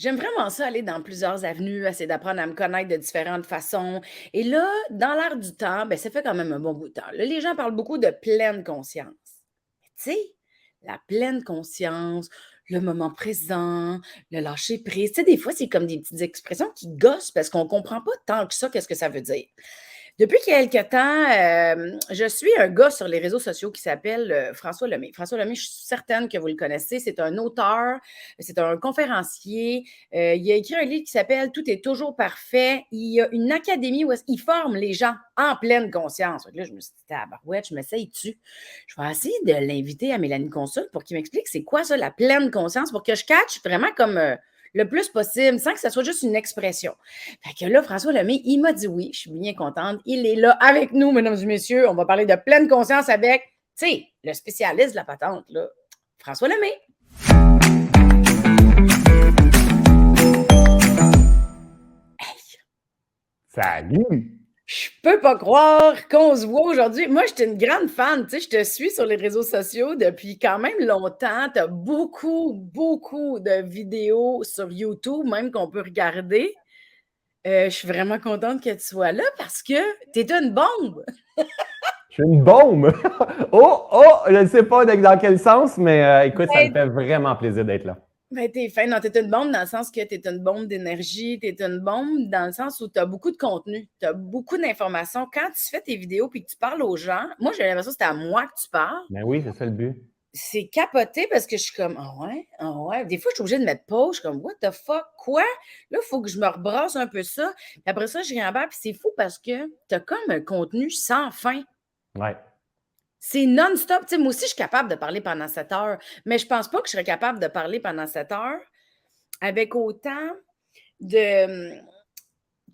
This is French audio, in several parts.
J'aime vraiment ça aller dans plusieurs avenues, essayer d'apprendre à me connaître de différentes façons. Et là, dans l'air du temps, ben, ça fait quand même un bon bout de temps. Là, les gens parlent beaucoup de pleine conscience. Tu sais, la pleine conscience, le moment présent, le lâcher prise. Tu sais, des fois, c'est comme des petites expressions qui gossent parce qu'on comprend pas tant que ça qu'est-ce que ça veut dire. Depuis quelque temps, je suis un gars sur les réseaux sociaux qui s'appelle, François Lemay. François Lemay, je suis certaine que vous le connaissez. C'est un auteur, c'est un conférencier. Il a écrit un livre qui s'appelle «Tout est toujours parfait». Il y a une académie où il forme les gens en pleine conscience. Fait que là, je me suis dit: «Tabarouette, je m'essaye dessus». Je vais essayer de l'inviter à Mélanie Consul pour qu'il m'explique c'est quoi ça, la pleine conscience, pour que je catch vraiment comme, le plus possible, sans que ça soit juste une expression. Fait que là, François Lemay, il m'a dit oui. Je suis bien contente. Il est là avec nous, mesdames et messieurs. On va parler de pleine conscience avec, tu sais, le spécialiste de la patente, là, François Lemay. Hey, Salut! je peux pas croire qu'on se voit aujourd'hui. Moi, j'étais une grande fan. Tu sais, je te suis sur les réseaux sociaux depuis quand même longtemps. Tu as beaucoup, beaucoup de vidéos sur YouTube, même qu'on peut regarder. Je suis vraiment contente que tu sois là parce que tu es une bombe. Je suis une bombe! Oh! Je ne sais pas dans quel sens, mais écoute, ça me Ben, fait vraiment plaisir d'être là. ben, t'es fin. Non, t'es une bombe dans le sens que t'es une bombe d'énergie. T'es une bombe dans le sens où t'as beaucoup de contenu. T'as beaucoup d'informations. Quand tu fais tes vidéos puis que tu parles aux gens, moi, j'ai l'impression que c'est à moi que tu parles. Ben oui, c'est ça le but. C'est capoté parce que je suis comme, ah ouais, ah ouais. Des fois, je suis obligée de mettre pause. Je suis comme, what the fuck, quoi? Là, il faut que je me rebrasse un peu ça. Puis après ça, je réembarque. Puis c'est fou parce que t'as comme un contenu sans fin. Ouais. C'est non-stop. Tu sais, moi aussi, je suis capable de parler pendant 7 heures, mais je pense pas que je serais capable de parler pendant 7 heures avec autant de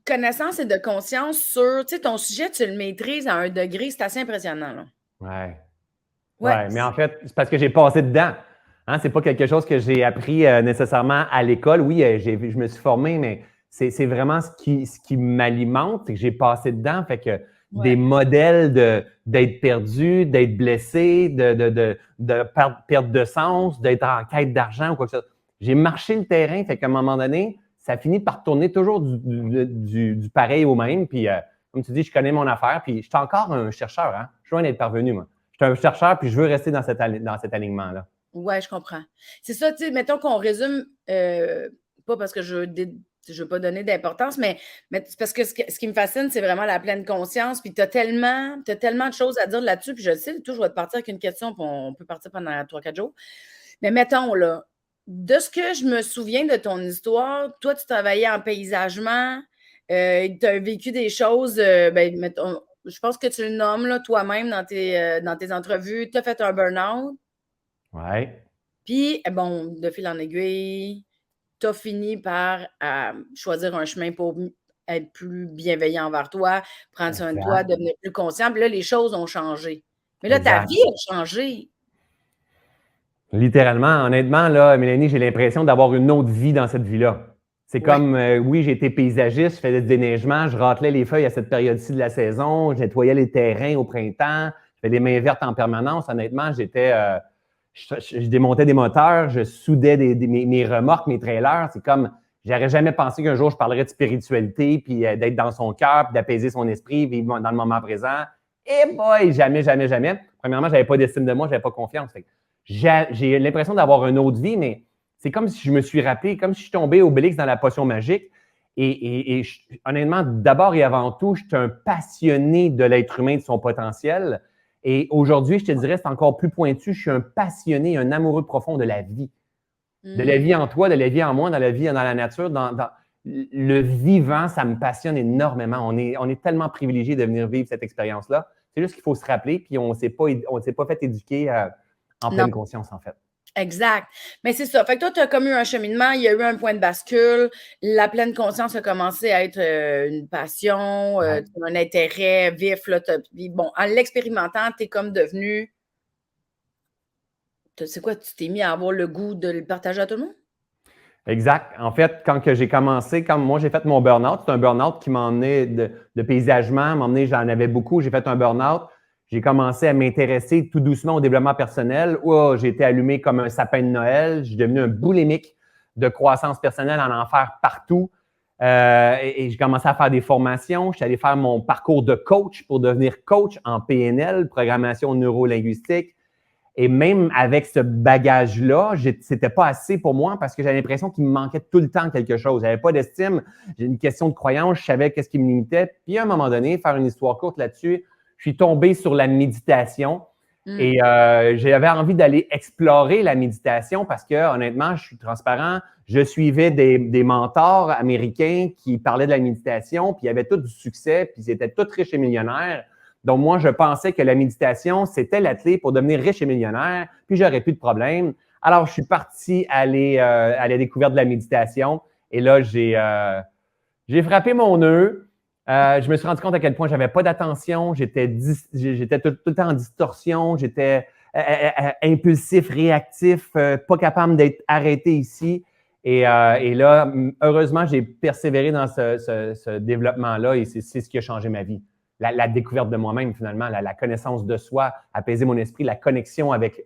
connaissance et de conscience sur, tu sais, ton sujet, tu le maîtrises à un degré, c'est assez impressionnant, là. Ouais. Ouais. Ouais, mais en fait, c'est parce que j'ai passé dedans. Hein, c'est pas quelque chose que j'ai appris nécessairement à l'école. Oui, je me suis formé, mais c'est vraiment ce qui m'alimente, c'est que j'ai passé dedans. Fait que des Ouais. modèles d'être perdu, d'être blessé, de perdre de sens, d'être en quête d'argent ou quoi que ce soit. J'ai marché le terrain, fait qu'à un moment donné, ça finit par tourner toujours du pareil au même. Puis, comme tu dis, je connais mon affaire, puis je suis encore un chercheur. Hein? Je suis loin d'être parvenu, moi. Je suis un chercheur, puis je veux rester dans cet alignement-là. Ouais, je comprends. C'est ça, tu sais, mettons qu'on résume, pas parce que je veux pas donner d'importance, mais c'est parce que ce qui me fascine, c'est vraiment la pleine conscience. Puis t'as tellement de choses à dire là-dessus. Puis je le sais, tout, je vais te partir avec une question, puis on peut partir pendant 3, 4 jours. Mais mettons, là, de ce que je me souviens de ton histoire, toi, tu travaillais en paysagement, tu as vécu des choses, ben, mettons, je pense que tu le nommes là, toi-même dans tes entrevues, tu as fait un burn-out. Ouais, Puis, bon, de fil en aiguille, tu as fini par choisir un chemin pour être plus bienveillant envers toi, prendre soin de toi, exact, devenir plus conscient. Puis là, les choses ont changé. Mais là, ta exact. vie a changé. Littéralement, honnêtement, là, Mélanie, j'ai l'impression d'avoir une autre vie dans cette vie-là. C'est Ouais. comme, oui, j'étais paysagiste, je faisais du déneigement, je râtelais les feuilles à cette période-ci de la saison, je nettoyais les terrains au printemps, je faisais des mains vertes en permanence. Honnêtement, je démontais des moteurs, je soudais mes remorques, mes trailers. C'est comme, j'aurais jamais pensé qu'un jour je parlerais de spiritualité, puis d'être dans son cœur, puis d'apaiser son esprit, vivre dans le moment présent. Et boy, jamais, jamais, jamais. Premièrement, j'avais pas d'estime de moi, j'avais pas confiance. J'ai l'impression d'avoir une autre vie, mais c'est comme si je me suis rappelé, comme si je suis tombé Obélix dans la potion magique. Honnêtement, d'abord et avant tout, je suis un passionné de l'être humain, de son potentiel. Et aujourd'hui, je te dirais, c'est encore plus pointu. Je suis un passionné, un amoureux profond de la vie. De la vie en toi, de la vie en moi, dans la vie, dans la nature, dans le vivant, ça me passionne énormément. On est tellement privilégiés de venir vivre cette expérience-là. C'est juste qu'il faut se rappeler, puis on ne s'est pas fait éduquer en Non, pleine conscience, en fait. exact. Mais c'est ça. Fait que toi, tu as comme eu un cheminement, il y a eu un point de bascule. La pleine conscience a commencé à être une passion, Ouais. un intérêt vif. Là, puis bon, en l'expérimentant, tu es comme devenu. C'est quoi, tu t'es mis à avoir le goût de le partager à tout le monde? Exact. En fait, quand que j'ai commencé, quand moi j'ai fait mon burn-out, c'est un burn-out qui m'a emmené de paysagement, m'a emmené, j'en avais beaucoup, j'ai fait un burn-out. J'ai commencé à m'intéresser tout doucement au développement personnel. Oh, j'ai été allumé comme un sapin de Noël. J'ai devenu un boulimique. de croissance personnelle, en faire partout. Et j'ai commencé à faire des formations. Je suis allé faire mon parcours de coach pour devenir coach en PNL, programmation neurolinguistique. Et même avec ce bagage-là, c'était pas assez pour moi parce que j'avais l'impression qu'il me manquait tout le temps quelque chose. J'avais pas d'estime. J'ai une question de croyance. Je savais qu'est-ce qui me limitait. Puis à un moment donné, faire une histoire courte là-dessus, je suis tombé sur la méditation. Et j'avais envie d'aller explorer la méditation parce que, honnêtement, je suis transparent, je suivais des mentors américains qui parlaient de la méditation, puis ils avaient tous du succès, puis ils étaient tous riches et millionnaires. Donc, moi, je pensais que la méditation, c'était la clé pour devenir riche et millionnaire, puis j'aurais plus de problème. Alors, je suis parti aller à la découverte de la méditation et là, j'ai frappé mon nœud. Je me suis rendu compte à quel point j'avais pas d'attention, j'étais tout le temps en distorsion, j'étais impulsif, réactif, pas capable d'être arrêté ici. Et là, heureusement, j'ai persévéré dans ce développement-là et c'est ce qui a changé ma vie. La découverte de moi-même, finalement, la connaissance de soi, apaiser mon esprit, la connexion avec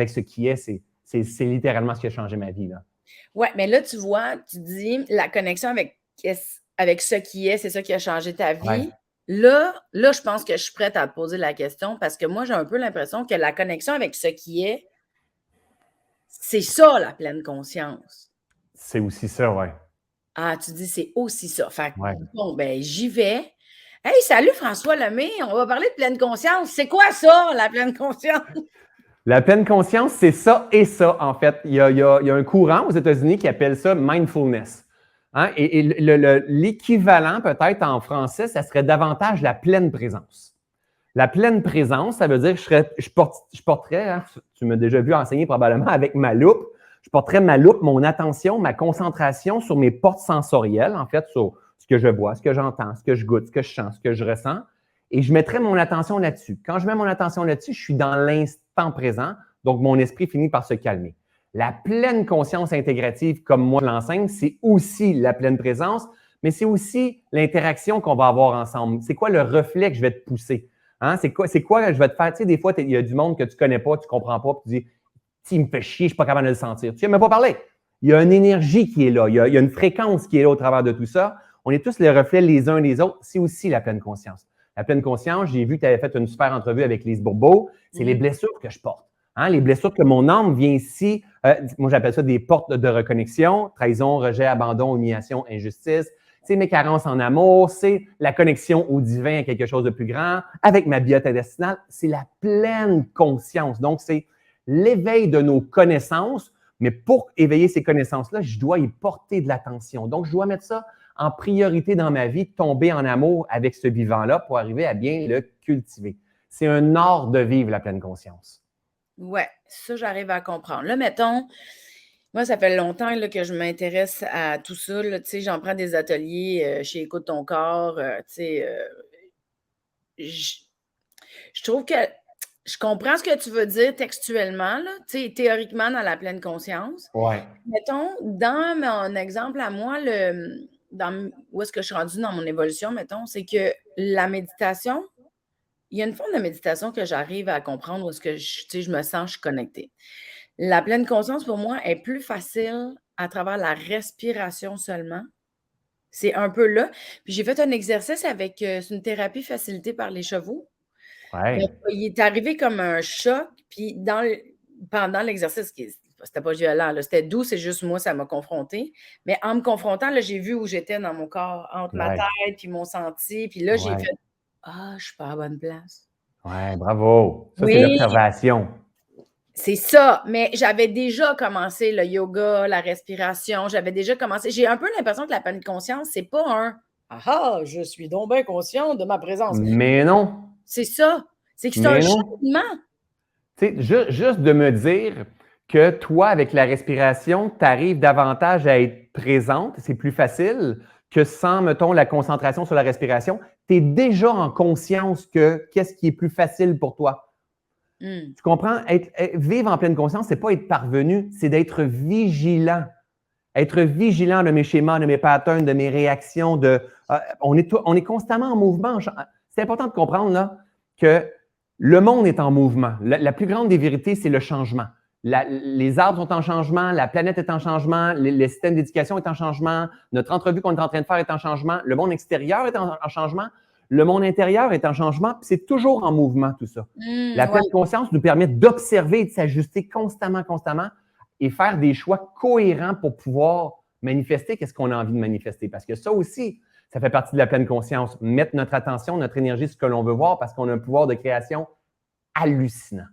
ce qui est, c'est littéralement ce qui a changé ma vie, là. Ouais, mais là, tu vois, tu dis la connexion avec ce qui est, c'est ça qui a changé ta vie. Ouais. Là, je pense que je suis prête à te poser la question parce que moi, j'ai un peu l'impression que la connexion avec ce qui est, c'est ça, la pleine conscience. C'est aussi ça, ouais. Ah, tu dis c'est aussi ça. Fait que, Ouais. bon, ben, j'y vais. Hey, salut François Lemay, on va parler de pleine conscience. C'est quoi ça, la pleine conscience? La pleine conscience, c'est ça et ça, en fait. Il y a un courant aux États-Unis qui appelle ça mindfulness. Hein? Et l'équivalent, peut-être en français, ça serait davantage la pleine présence. La pleine présence, ça veut dire que je porterais, hein, tu m'as déjà vu enseigner probablement avec ma loupe, je porterais ma loupe, mon attention, ma concentration sur mes portes sensorielles, en fait, sur ce que je vois, ce que j'entends, ce que je goûte, ce que je sens, ce que je ressens. Et je mettrais mon attention là-dessus. Quand je mets mon attention là-dessus, je suis dans l'instant présent, donc mon esprit finit par se calmer. La pleine conscience intégrative, comme moi je l'enseigne, c'est aussi la pleine présence, mais c'est aussi l'interaction qu'on va avoir ensemble. C'est quoi le reflet que je vais te pousser? Hein? C'est quoi que je vais te faire? Tu sais, des fois, il y a du monde que tu ne connais pas, tu ne comprends pas, puis tu dis, il me fait chier, je ne suis pas capable de le sentir. Tu n'as même pas parlé. Il y a une énergie qui est là, il y a une fréquence qui est là au travers de tout ça. On est tous les reflets les uns des autres. C'est aussi la pleine conscience. La pleine conscience, j'ai vu que tu avais fait une super entrevue avec Lise Bourbeau. C'est les blessures que je porte. Hein? Les blessures que mon âme vient ici. Moi, j'appelle ça des portes de reconnexion. Trahison, rejet, abandon, humiliation, injustice. C'est mes carences en amour. C'est la connexion au divin à quelque chose de plus grand. Avec ma biote intestinale, c'est la pleine conscience. Donc, c'est l'éveil de nos connaissances. Mais pour éveiller ces connaissances-là, je dois y porter de l'attention. Donc, je dois mettre ça en priorité dans ma vie, tomber en amour avec ce vivant-là pour arriver à bien le cultiver. C'est un art de vivre la pleine conscience. Ouais, ça, j'arrive à comprendre. Là, mettons, moi, ça fait longtemps là, que je m'intéresse à tout ça. Tu sais, j'en prends des ateliers chez Écoute ton corps. Tu sais, je trouve que je comprends ce que tu veux dire textuellement, là, tu sais, théoriquement dans la pleine conscience. Ouais. Mettons, dans mon exemple à moi, où est-ce que je suis rendue dans mon évolution, mettons, c'est que la méditation, il y a une forme de méditation que j'arrive à comprendre où est-ce que tu sais, je me sens, je suis connectée. La pleine conscience, pour moi, est plus facile à travers la respiration seulement. C'est un peu là. Puis j'ai fait un exercice avec c'est une thérapie facilitée par les chevaux. Ouais. Donc, il est arrivé comme un choc, puis pendant l'exercice, c'était pas violent, là, c'était doux, c'est juste moi, ça m'a confrontée. Mais en me confrontant, là, j'ai vu où j'étais dans mon corps, entre ma Ouais. tête puis mon senti, puis là, j'ai Ouais. fait « Ah, je suis pas à la bonne place. Ouais, bravo. Ça, c'est Oui, l'observation. c'est ça, mais j'avais déjà commencé le yoga, la respiration, j'avais déjà commencé. J'ai un peu l'impression que la pleine conscience, c'est pas un Ah ah, je suis donc bien conscient de ma présence. Mais non. C'est ça. C'est que c'est un Mais non. cheminement. Tu sais, juste de me dire que toi, avec la respiration, tu arrives davantage à être présente, c'est plus facile que sans, mettons, la concentration sur la respiration. Tu es déjà en conscience que qu'est-ce qui est plus facile pour toi. Tu comprends? Vivre en pleine conscience, ce n'est pas être parvenu, c'est d'être vigilant. Être vigilant de mes schémas, de mes patterns, de mes réactions. On est constamment en mouvement. C'est important de comprendre là, que le monde est en mouvement. La plus grande des vérités, c'est le changement. Les arbres sont en changement, la planète est en changement, les systèmes d'éducation est en changement, notre entrevue qu'on est en train de faire est en changement, le monde extérieur est en changement, le monde intérieur est en changement, puis c'est toujours en mouvement tout ça. La Ouais. pleine conscience nous permet d'observer et de s'ajuster constamment et faire des choix cohérents pour pouvoir manifester qu'est-ce qu'on a envie de manifester. Parce que ça aussi, ça fait partie de la pleine conscience. Mettre notre attention, notre énergie, ce que l'on veut voir parce qu'on a un pouvoir de création hallucinant.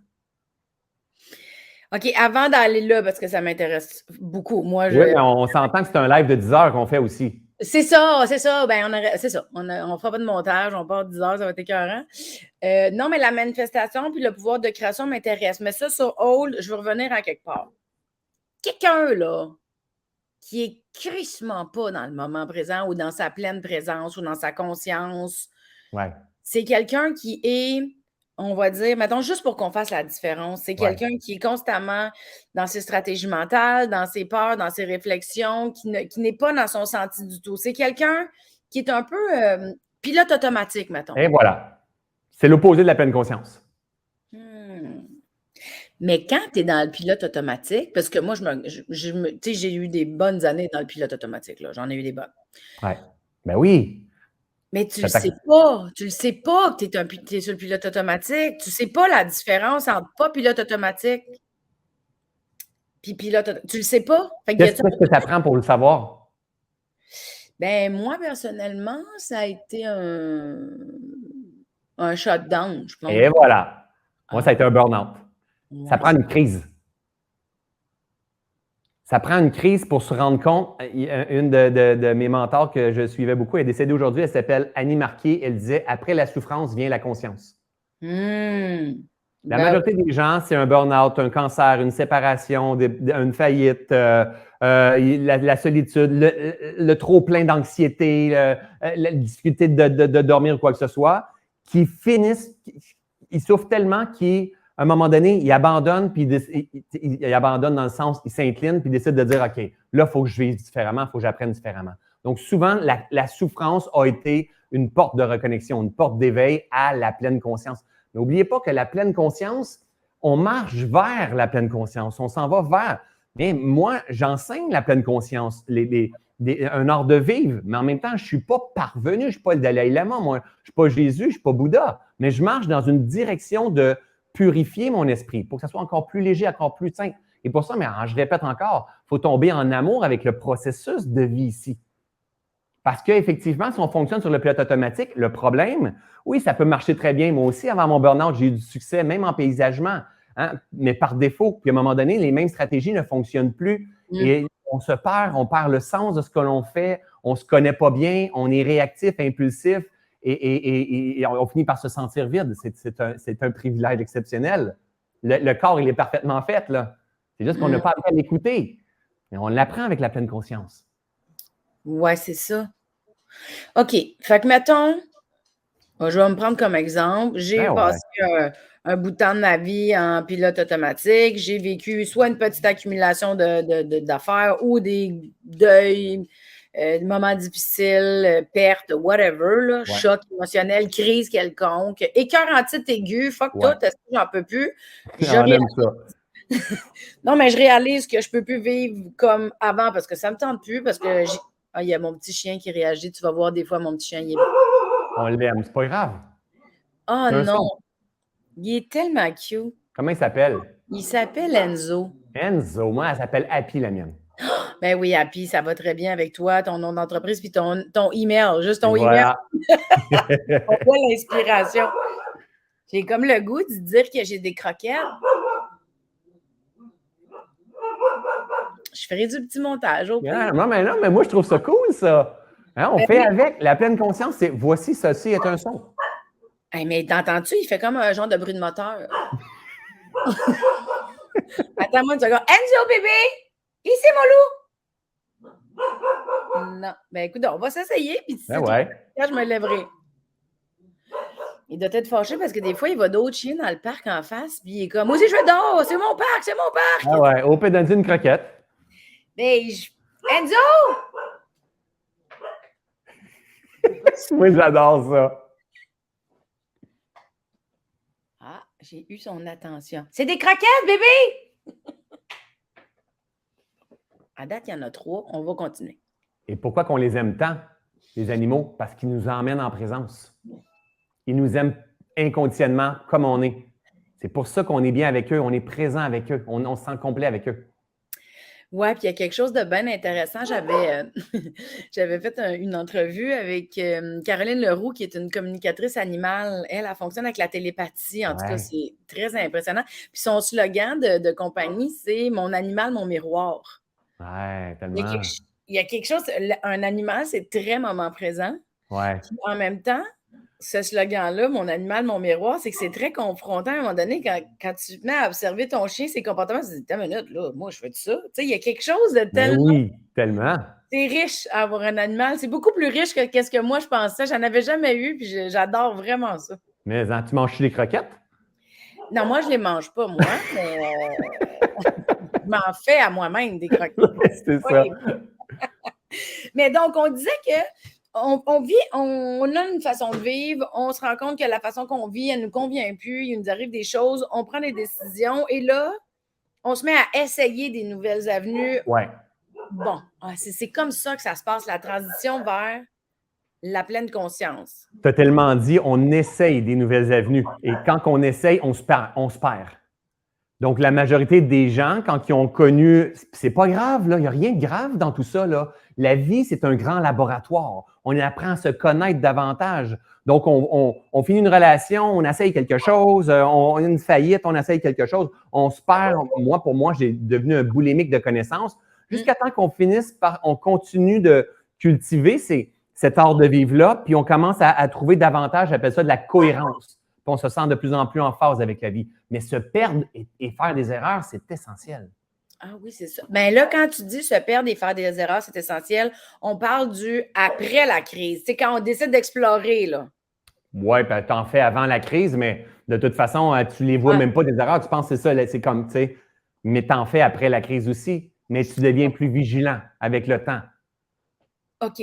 OK, avant d'aller là, parce que ça m'intéresse beaucoup, moi, Oui, mais on s'entend que c'est un live de 10 heures qu'on fait aussi. C'est ça, c'est ça. Ben, c'est ça. On ne fera pas de montage, on part 10 heures, ça va être écœurant. Non, mais la manifestation puis le pouvoir de création m'intéresse. Mais ça, sur Hold, je veux revenir à quelque part. Quelqu'un, là, qui est crissement pas dans le moment présent ou dans sa pleine présence ou dans sa conscience, Ouais. c'est quelqu'un qui est, on va dire, mettons, juste pour qu'on fasse la différence, c'est quelqu'un qui est constamment dans ses stratégies mentales, dans ses peurs, dans ses réflexions, qui n'est pas dans son senti du tout. C'est quelqu'un qui est un peu pilote automatique, mettons. Et voilà. C'est l'opposé de la pleine conscience. Mais quand tu es dans le pilote automatique, parce que moi, tu sais, j'ai eu des bonnes années dans le pilote automatique, là. J'en ai eu des bonnes. Ouais. Ben oui. Mais tu le sais pas. Tu le sais pas que tu es sur le pilote automatique. Tu sais pas la différence entre pas pilote automatique puis pilote automatique. Tu le sais pas. Qu'est-ce que ça prend pour le savoir? Ben, moi, personnellement, ça a été un shutdown, je pense. Et voilà. Moi, ça a été un burn-out. Ça prend une crise. Ça prend une crise pour se rendre compte. Une de mes mentors que je suivais beaucoup, elle est décédée aujourd'hui, elle s'appelle Annie Marquier. Elle disait « Après la souffrance vient la conscience ». La majorité des gens, c'est un burn-out, un cancer, une séparation, une faillite, la solitude, le trop plein d'anxiété, la difficulté de dormir ou quoi que ce soit, qui finissent, ils souffrent tellement qu'à un moment donné, ils abandonnent, puis ils abandonnent dans le sens, ils s'inclinent, puis ils décident de dire, OK, là, il faut que je vive différemment, il faut que j'apprenne différemment. Donc, souvent, la souffrance a été une porte de reconnexion, une porte d'éveil à la pleine conscience. Mais n'oubliez pas que la pleine conscience, on marche vers la pleine conscience, on s'en va vers. Mais moi, j'enseigne la pleine conscience, un art de vivre, mais en même temps, je ne suis pas parvenu, je ne suis pas le Dalai Lama, moi, je ne suis pas Jésus, je ne suis pas Bouddha, mais je marche dans une direction de purifier mon esprit pour que ça soit encore plus léger, encore plus simple. Et pour ça, mais je répète encore, il faut tomber en amour avec le processus de vie ici. Parce qu'effectivement, si on fonctionne sur le pilote automatique, le problème, oui, ça peut marcher très bien. Moi aussi, avant mon burn-out, j'ai eu du succès, même en paysagement, hein, mais par défaut. Puis à un moment donné, les mêmes stratégies ne fonctionnent plus et on se perd, on perd le sens de ce que l'on fait, on ne se connaît pas bien, on est réactif, impulsif et on finit par se sentir vide. C'est un privilège exceptionnel. Le corps, il est parfaitement fait, là. C'est juste qu'on n'a pas appris à l'écouter. Mais on l'apprend avec la pleine conscience. Ouais, c'est ça. OK. Fait que, mettons, je vais me prendre comme exemple. J'ai passé un bout de temps de ma vie en pilote automatique. J'ai vécu soit une petite accumulation d'affaires ou des deuils, des moments difficiles, pertes, whatever, là, choc émotionnel, crise quelconque, écœurantite aiguë, fuck tout, j'en peux plus. Non, mais je réalise que je ne peux plus vivre comme avant parce que ça ne me tente plus, parce que il y a mon petit chien qui réagit. Tu vas voir des fois mon petit chien. On l'aime, c'est pas grave. Oh non! Il est tellement cute. Comment il s'appelle? Il s'appelle Enzo. Enzo, moi, elle s'appelle Happy, la mienne. Ben oui, Happy, ça va très bien avec toi, ton nom d'entreprise, puis ton email, juste ton email. On voit l'inspiration. J'ai comme le goût de dire que j'ai des croquettes. Je ferai du petit montage au pire. Non, mais moi, je trouve ça cool, ça. Hein, on fait avec. La pleine conscience, c'est voici, ceci est un son. Hey, mais t'entends-tu? Il fait comme un genre de bruit de moteur. Attends-moi une seconde. Enzo, bébé! Ici, mon loup! Non. Ben écoute, on va s'essayer, puis si je me lèverai. Il doit être fâché parce que des fois, il va d'autres chiens dans le parc en face, puis il est comme, moi aussi, je vais dehors, c'est mon parc, c'est mon parc! Ah ouais, au pédantine une croquette. Ben, Enzo! Moi, j'adore ça. Ah, j'ai eu son attention. C'est des croquettes, bébé! À date, il y en a 3. On va continuer. Et pourquoi qu'on les aime tant, les animaux? Parce qu'ils nous emmènent en présence. Ils nous aiment inconditionnellement comme on est. C'est pour ça qu'on est bien avec eux, on est présent avec eux, on se sent complet avec eux. Ouais, puis il y a quelque chose de bien intéressant. J'avais fait une entrevue avec Caroline Leroux, qui est une communicatrice animale. Elle fonctionne avec la télépathie. En tout cas, Ouais. c'est très impressionnant. Puis son slogan de compagnie, c'est « Mon animal, mon miroir Ouais, ». Il tellement. y a quelque chose, un animal, c'est très moment présent. Ouais. Puis en même temps, ce slogan-là, mon animal, mon miroir, c'est que c'est très confrontant à un moment donné quand tu te mets à observer ton chien, ses comportements, tu te dis, attends une minute, là, moi, je fais ça. Tu sais, il y a quelque chose de Mais tellement. oui, tellement. C'est riche à avoir un animal. C'est beaucoup plus riche que ce que moi, je pensais. J'en avais jamais eu, puis j'adore vraiment ça. Mais tu manges-tu des croquettes? Non, moi, je les mange pas, moi, mais je m'en fais à moi-même des croquettes. C'est ça. Mais donc, on disait que on vit, on a une façon de vivre, on se rend compte que la façon qu'on vit, elle ne nous convient plus, il nous arrive des choses, on prend des décisions et là, on se met à essayer des nouvelles avenues. Ouais. Bon, c'est comme ça que ça se passe, la transition vers la pleine conscience. Tu as tellement dit, on essaye des nouvelles avenues. Et quand on essaye, on se perd. Donc, la majorité des gens, quand ils ont connu, c'est pas grave, là, il n'y a rien de grave dans tout ça, là. La vie, c'est un grand laboratoire. On apprend à se connaître davantage. Donc, on finit une relation, on essaye quelque chose, on a une faillite, on essaye quelque chose, on se perd. Moi, pour moi, j'ai devenu un boulimique de connaissances jusqu'à temps qu'on finisse par, on continue de cultiver cet art de vivre-là, puis on commence à trouver davantage, j'appelle ça de la cohérence. Puis on se sent de plus en plus en phase avec la vie. Mais se perdre et faire des erreurs, c'est essentiel. Ah oui, c'est ça. Bien là, quand tu dis se perdre et faire des erreurs, c'est essentiel, on parle du après la crise. C'est quand on décide d'explorer, là. Oui, ben, tu en fais avant la crise, mais de toute façon, tu ne les vois même pas des erreurs. Tu penses que c'est ça, là, c'est comme, tu sais, mais tu en fais après la crise aussi. Mais tu deviens plus vigilant avec le temps. OK.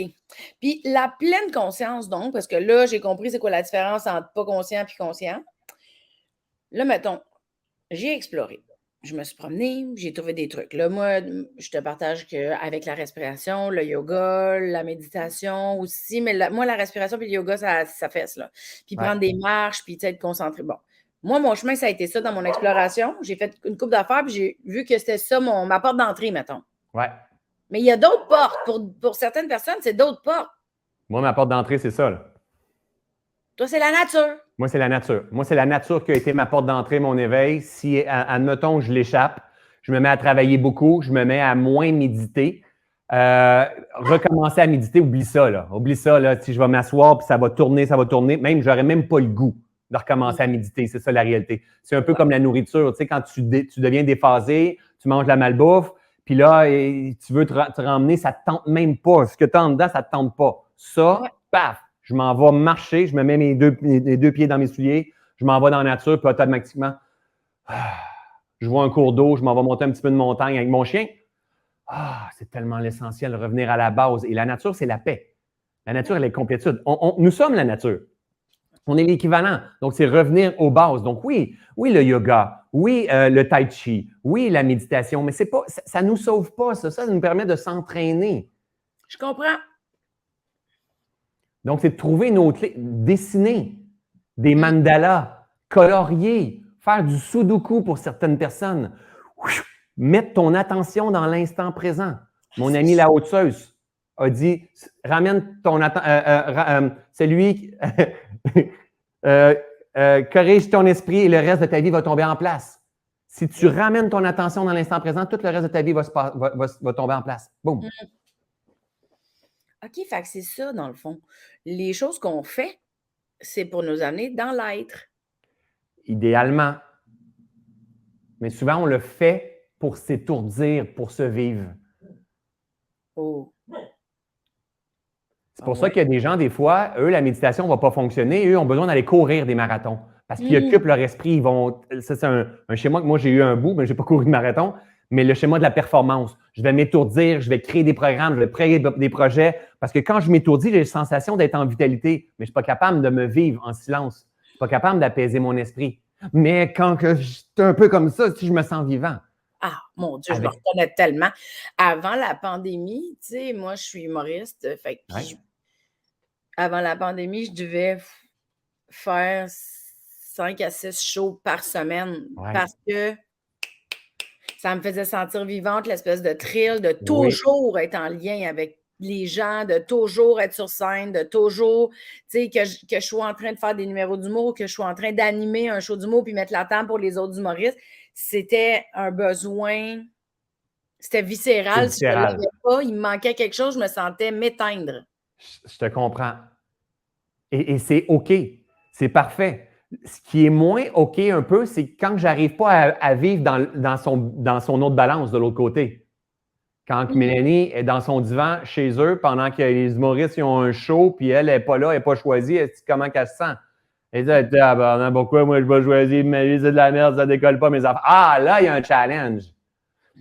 Puis la pleine conscience, donc, parce que là, j'ai compris c'est quoi la différence entre pas conscient et conscient. Là, mettons, j'ai exploré. Je me suis promenée, j'ai trouvé des trucs. Là, moi, je te partage qu'avec la respiration, le yoga, la méditation aussi, mais moi, la respiration et le yoga, ça fesse, là. Puis Ouais. prendre des marches, puis être concentré. Bon. Moi, mon chemin, ça a été ça dans mon exploration. J'ai fait une couple d'affaires, puis j'ai vu que c'était ça ma porte d'entrée, mettons. Ouais. Mais il y a d'autres portes. Pour certaines personnes, c'est d'autres portes. Moi, ma porte d'entrée, c'est ça, là. Toi, c'est la nature. Moi, c'est la nature. Moi, c'est la nature qui a été ma porte d'entrée, mon éveil. Si, admettons, je l'échappe, je me mets à travailler beaucoup, je me mets à moins méditer. Recommencer à méditer, oublie ça, là. Oublie ça, là. Si je vais m'asseoir, puis ça va tourner. Même, j'aurais même pas le goût de recommencer à méditer. C'est ça, la réalité. C'est un peu comme la nourriture. Tu sais, quand tu deviens déphasé, tu manges de la malbouffe, puis là, tu veux te ramener, ça te tente même pas. Ce que tu as en dedans, ça te tente pas. Ça, paf! Je m'en vais marcher, je me mets mes deux pieds dans mes souliers, je m'en vais dans la nature, puis automatiquement, je vois un cours d'eau, je m'en vais monter un petit peu de montagne avec mon chien. C'est tellement l'essentiel, revenir à la base. Et la nature, c'est la paix. La nature, elle est complétude. Nous sommes la nature. On est l'équivalent. Donc, c'est revenir aux bases. Donc, oui, le yoga, oui, le tai chi, oui, la méditation, mais c'est pas, ça ne nous sauve pas, ça. Ça nous permet de s'entraîner. Je comprends. Donc, c'est de trouver nos clés, dessiner des mandalas, colorier, faire du sudoku pour certaines personnes, mettre ton attention dans l'instant présent. Mon ami la Haute-Seuse a dit, ramène ton attention, celui, corrige ton esprit et le reste de ta vie va tomber en place. Si tu ramènes ton attention dans l'instant présent, tout le reste de ta vie va tomber en place. Boum. OK, fait que c'est ça, dans le fond. Les choses qu'on fait, c'est pour nous amener dans l'être. Idéalement. Mais souvent, on le fait pour s'étourdir, pour se vivre. Oh. C'est pour ça qu'il y a des gens, des fois, eux, la méditation ne va pas fonctionner. Eux ont besoin d'aller courir des marathons parce qu'ils occupent leur esprit. Ça, c'est un schéma que moi, j'ai eu un bout, mais je n'ai pas couru de marathon. Mais le schéma de la performance. Je vais m'étourdir, je vais créer des programmes, je vais créer des projets. Parce que quand je m'étourdis, j'ai la sensation d'être en vitalité. Mais je ne suis pas capable de me vivre en silence. Je ne suis pas capable d'apaiser mon esprit. Mais quand je suis un peu comme ça, si je me sens vivant. Ah, mon Dieu, je me Avec reconnais tellement. Avant la pandémie, tu sais, moi, je suis humoriste, fait que ouais, puis avant la pandémie, je devais faire 5 à 6 shows par semaine ouais, parce que ça me faisait sentir vivante, l'espèce de thrill de oui, toujours être en lien avec les gens, de toujours être sur scène, de toujours, tu sais, que je sois en train de faire des numéros d'humour, que je sois en train d'animer un show d'humour puis mettre la table pour les autres humoristes. C'était un besoin, c'était c'est viscéral. Si je ne viscéral. l'avais pas, il me manquait quelque chose, je me sentais m'éteindre. Je te comprends. Et c'est OK. C'est parfait. Ce qui est moins OK un peu, c'est quand j'arrive pas à vivre dans son autre balance de l'autre côté. Quand Mmh. Mélanie est dans son divan chez eux pendant que les humoristes ils ont un show, puis elle n'est pas là, elle n'est pas choisie, elle se dit comment qu'elle se sent? Elle dit ah, ben, pourquoi moi je vais choisir, ma vie c'est de la merde, ça décolle pas mes affaires. Ah, là, il y a un challenge.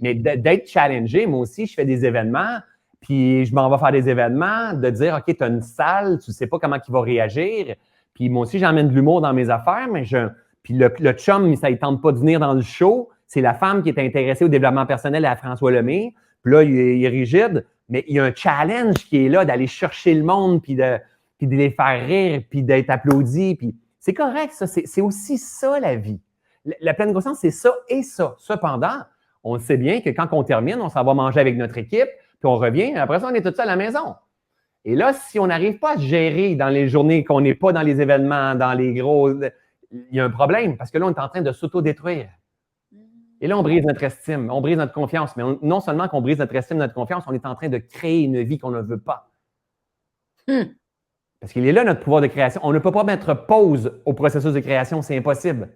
Mais d'être challengé, moi aussi, je fais des événements, puis je m'en vais faire des événements, de dire, OK, tu as une salle, tu ne sais pas comment il va réagir. Puis moi aussi, j'emmène de l'humour dans mes affaires, mais puis le chum, ça ne tente pas de venir dans le show. C'est la femme qui est intéressée au développement personnel à François Lemay. Puis là, il est rigide, mais il y a un challenge qui est là d'aller chercher le monde, puis de les faire rire, puis d'être applaudi. Puis c'est correct, ça. C'est aussi ça, la vie. La pleine conscience, c'est ça et ça. Cependant, on sait bien que quand on termine, on s'en va manger avec notre équipe, puis on revient. Après ça, on est tout seul à la maison. Et là, si on n'arrive pas à se gérer dans les journées qu'on n'est pas dans les événements, dans les gros, il y a un problème parce que là, on est en train de s'auto-détruire. Et là, on brise notre estime, on brise notre confiance. Mais non seulement qu'on brise notre estime, notre confiance, on est en train de créer une vie qu'on ne veut pas. Mmh. Parce qu'il est là notre pouvoir de création. On ne peut pas mettre pause au processus de création, c'est impossible.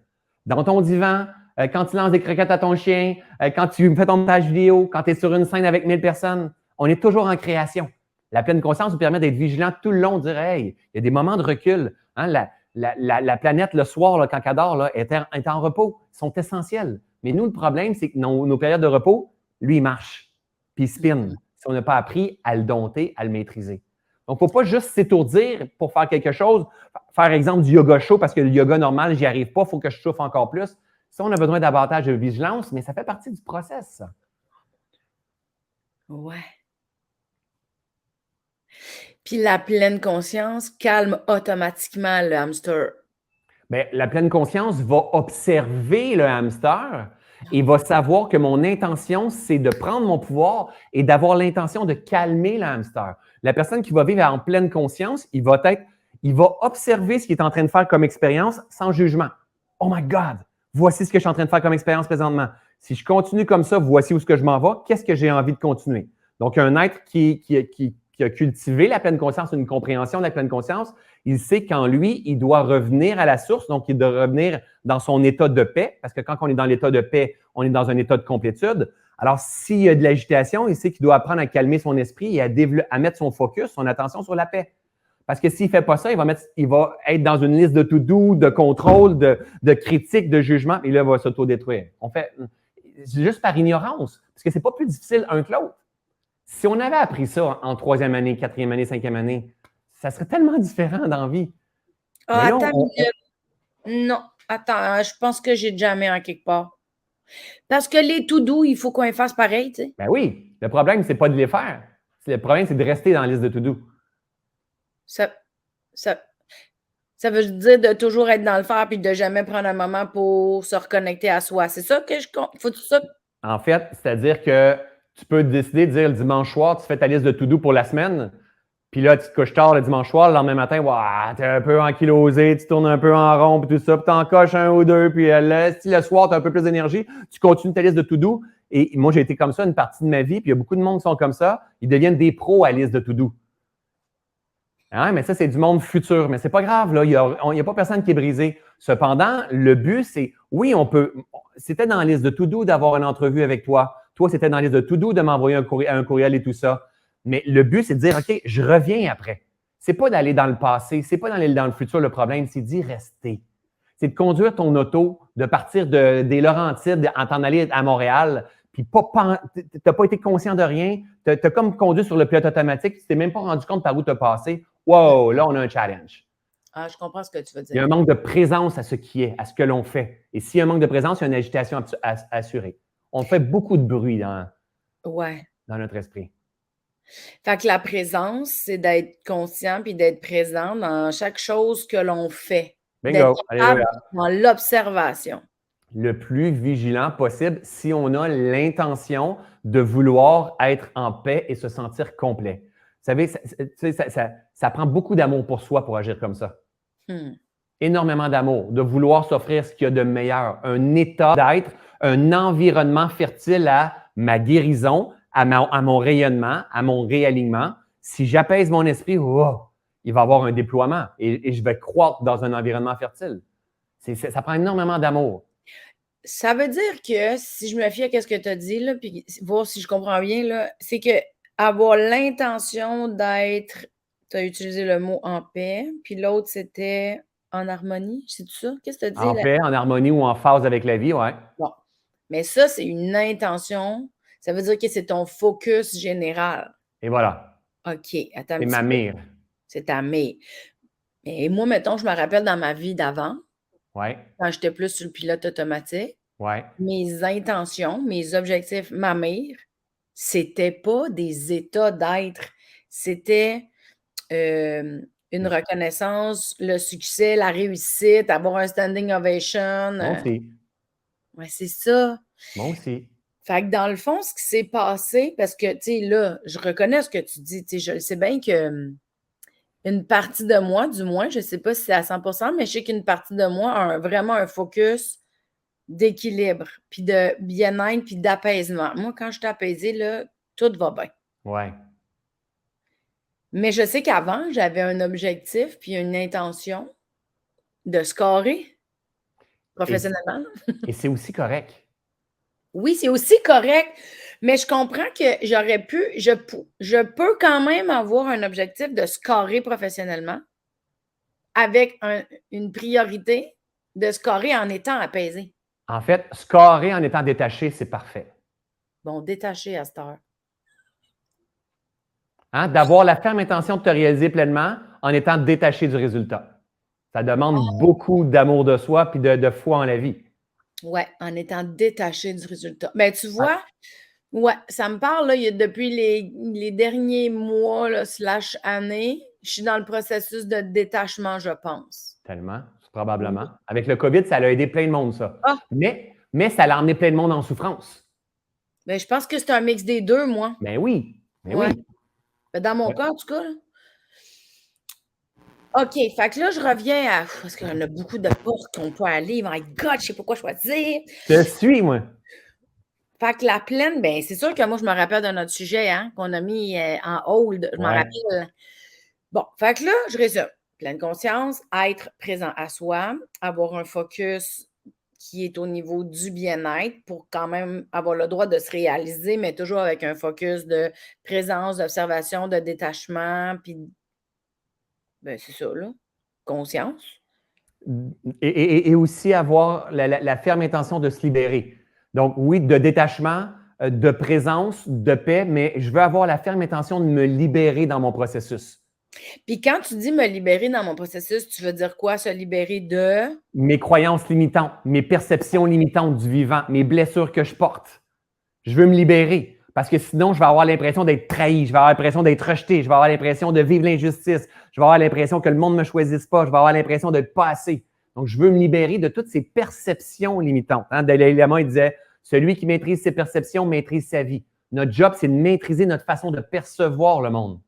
Dans ton divan, quand tu lances des croquettes à ton chien, quand tu fais ton montage vidéo, quand tu es sur une scène avec 1000 personnes, on est toujours en création. La pleine conscience nous permet d'être vigilant tout le long, de dire hey, il y a des moments de recul. Hein, la planète, le soir, là, quand elle dort, là, est en repos, sont essentiels. Mais nous, le problème, c'est que nos périodes de repos, lui, il marche, puis il spin. Si on n'a pas appris à le dompter, à le maîtriser. Donc, il ne faut pas juste s'étourdir pour faire quelque chose. Faire exemple du yoga chaud parce que le yoga normal, j'y arrive pas, il faut que je chauffe encore plus. Ça, on a besoin davantage de vigilance, mais ça fait partie du process, ça. Ouais. Puis la pleine conscience calme automatiquement le hamster. Bien, la pleine conscience va observer le hamster et va savoir que mon intention, c'est de prendre mon pouvoir et d'avoir l'intention de calmer le hamster. La personne qui va vivre en pleine conscience, il va observer ce qu'il est en train de faire comme expérience sans jugement. Oh my God, voici ce que je suis en train de faire comme expérience présentement. Si je continue comme ça, voici où ce que je m'en vais. Qu'est-ce que j'ai envie de continuer? Donc, un être qui a cultivé la pleine conscience, une compréhension de la pleine conscience, il sait qu'en lui, il doit revenir à la source, donc il doit revenir dans son état de paix, parce que quand on est dans l'état de paix, on est dans un état de complétude. Alors, s'il y a de l'agitation, il sait qu'il doit apprendre à calmer son esprit et à mettre son focus, son attention sur la paix. Parce que s'il ne fait pas ça, il va être dans une liste de to-do, de contrôle, de critique, de jugement, et là, il va s'autodétruire. On fait juste par ignorance, parce que ce n'est pas plus difficile un que l'autre. Si on avait appris ça en 3e année, 4e année, 5e année, ça serait tellement différent dans la vie. Ah, Mais là, attends une minute. Non, attends, je pense que j'ai jamais en quelque part. Parce que les tout doux, il faut qu'on les fasse pareil, tu sais. ben oui, le problème, c'est pas de les faire. Le problème, c'est de rester dans la liste de to-do. Ça, ça, ça veut dire de toujours être dans le faire puis de jamais prendre un moment pour se reconnecter à soi. C'est ça que je compte. Faut ça. En fait, c'est-à-dire que tu peux décider de dire le dimanche soir, tu fais ta liste de to-do pour la semaine, puis là, tu te couches tard le dimanche soir, le lendemain matin, tu es un peu ankylosé, tu tournes un peu en rond, puis tout ça, puis tu en coches un ou deux, puis si le soir, tu as un peu plus d'énergie, tu continues ta liste de to-do. Et moi, j'ai été comme ça une partie de ma vie, puis il y a beaucoup de monde qui sont comme ça, ils deviennent des pros à la liste de to-do. Hein, mais ça, c'est du monde futur. Mais c'est pas grave, là. Il n'y a pas personne qui est brisé. Cependant, le but, c'est, oui, c'était dans la liste de to-do d'avoir une entrevue avec toi. Toi, c'était dans la liste de to-do de m'envoyer un courriel et tout ça. Mais le but, c'est de dire, OK, je reviens après. C'est pas d'aller dans le passé, c'est pas d'aller dans le futur, le problème, c'est d'y rester. C'est de conduire ton auto, de partir des Laurentides, en t'en aller à Montréal, puis tu n'as pas été conscient de rien. Tu as comme conduit sur le pilote automatique, tu t'es même pas rendu compte par où tu as passé. Wow, là, on a un challenge. Ah, je comprends ce que tu veux Il y a dire. un manque de présence à ce qui est, à ce que l'on fait. Et s'il y a un manque de présence, il y a une agitation assurée. On fait beaucoup de bruit dans Ouais. notre esprit. Fait que la présence, c'est d'être conscient puis d'être présent dans chaque chose que l'on fait, d'être Bingo! capable Alléluia! dans l'observation. Le plus vigilant possible si on a l'intention de vouloir être en paix et se sentir complet. Vous savez, ça prend beaucoup d'amour pour soi pour agir comme ça. Mmh. Énormément d'amour, de vouloir s'offrir ce qu'il y a de meilleur, un état d'être, un environnement fertile à ma guérison, à mon rayonnement, à mon réalignement. Si j'apaise mon esprit, oh, il va y avoir un déploiement et je vais croître dans un environnement fertile. Ça prend énormément d'amour. Ça veut dire que si je me fie à ce que tu as dit, là, puis voir si je comprends bien, là, c'est que avoir l'intention d'être, tu as utilisé le mot en paix, puis l'autre, c'était en harmonie, c'est ça? Qu'est-ce que tu as dit En là? paix, en harmonie ou en phase avec la vie, ouais. Bon, mais ça, c'est une intention, ça veut dire que c'est ton focus général. Et voilà. OK, attends un C'est petit ma peu, mire. c'est ta mais. Mais moi, mettons, je me rappelle dans ma vie d'avant, Ouais, quand j'étais plus sur le pilote automatique, ouais. mes intentions, mes objectifs, ma mire, c'était pas des états d'être, c'était, une reconnaissance, le succès, la réussite, avoir un standing ovation, Moi aussi. ouais, c'est ça. Moi aussi. Fait que dans le fond, ce qui s'est passé parce que, tu sais, là, je reconnais ce que tu dis, tu sais, je sais bien que, une partie de moi, du moins, je sais pas si c'est à 100 mais je sais qu'une partie de moi a vraiment un focus d'équilibre, puis de bien-être, puis d'apaisement. Moi, quand je suis apaisée, là, tout va bien. Ouais. Mais je sais qu'avant, j'avais un objectif puis une intention de scorer Et, professionnellement. et c'est aussi correct. Oui, c'est aussi correct, mais je comprends que je peux quand même avoir un objectif de scorer professionnellement avec une priorité de scorer en étant apaisé. En fait, scorer en étant détaché, c'est parfait. Bon, détaché à cette heure. Hein? D'avoir la ferme intention de te réaliser pleinement en étant détaché du résultat. Ça demande beaucoup d'amour de soi puis de foi en la vie. Ouais, en étant détaché du résultat. Mais tu Ouais, vois, ouais, ça me parle, là, depuis les derniers mois, là, slash années, je suis dans le processus de détachement, je pense. tellement, Oui. probablement. Avec le COVID, ça a aidé plein de monde, ça. Ah! Mais ça a emmené plein de monde en souffrance. Ben, je pense que c'est un mix des 2, moi. Ben oui, ben Ouais. oui. Ben, dans mon Ouais. cas, en tout cas, là. OK, fait que là, je reviens à parce qu'il y en a beaucoup de portes qu'on peut aller. My God, je sais pas quoi choisir. Je te suis, moi. Fait que la plaine, ben, c'est sûr que moi, je me rappelle d'un autre sujet, hein, qu'on a mis, en hold. Je m'en Ouais. rappelle. Bon, fait que là, je résume. Pleine conscience, être présent à soi, avoir un focus qui est au niveau du bien-être pour quand même avoir le droit de se réaliser, mais toujours avec un focus de présence, d'observation, de détachement, puis ben, c'est ça, là, conscience. Et aussi avoir la ferme intention de se libérer. Donc, oui, de détachement, de présence, de paix, mais je veux avoir la ferme intention de me libérer dans mon processus. Puis quand tu dis me libérer dans mon processus, tu veux dire quoi? Se libérer de? Mes croyances limitantes, mes perceptions limitantes du vivant, mes blessures que je porte. Je veux me libérer parce que sinon, je vais avoir l'impression d'être trahi, je vais avoir l'impression d'être rejeté, je vais avoir l'impression de vivre l'injustice, je vais avoir l'impression que le monde ne me choisisse pas, je vais avoir l'impression d'être pas assez. Donc, je veux me libérer de toutes ces perceptions limitantes. Hein? Dalai Lama, il disait, celui qui maîtrise ses perceptions maîtrise sa vie. Notre job, c'est de maîtriser notre façon de percevoir le monde.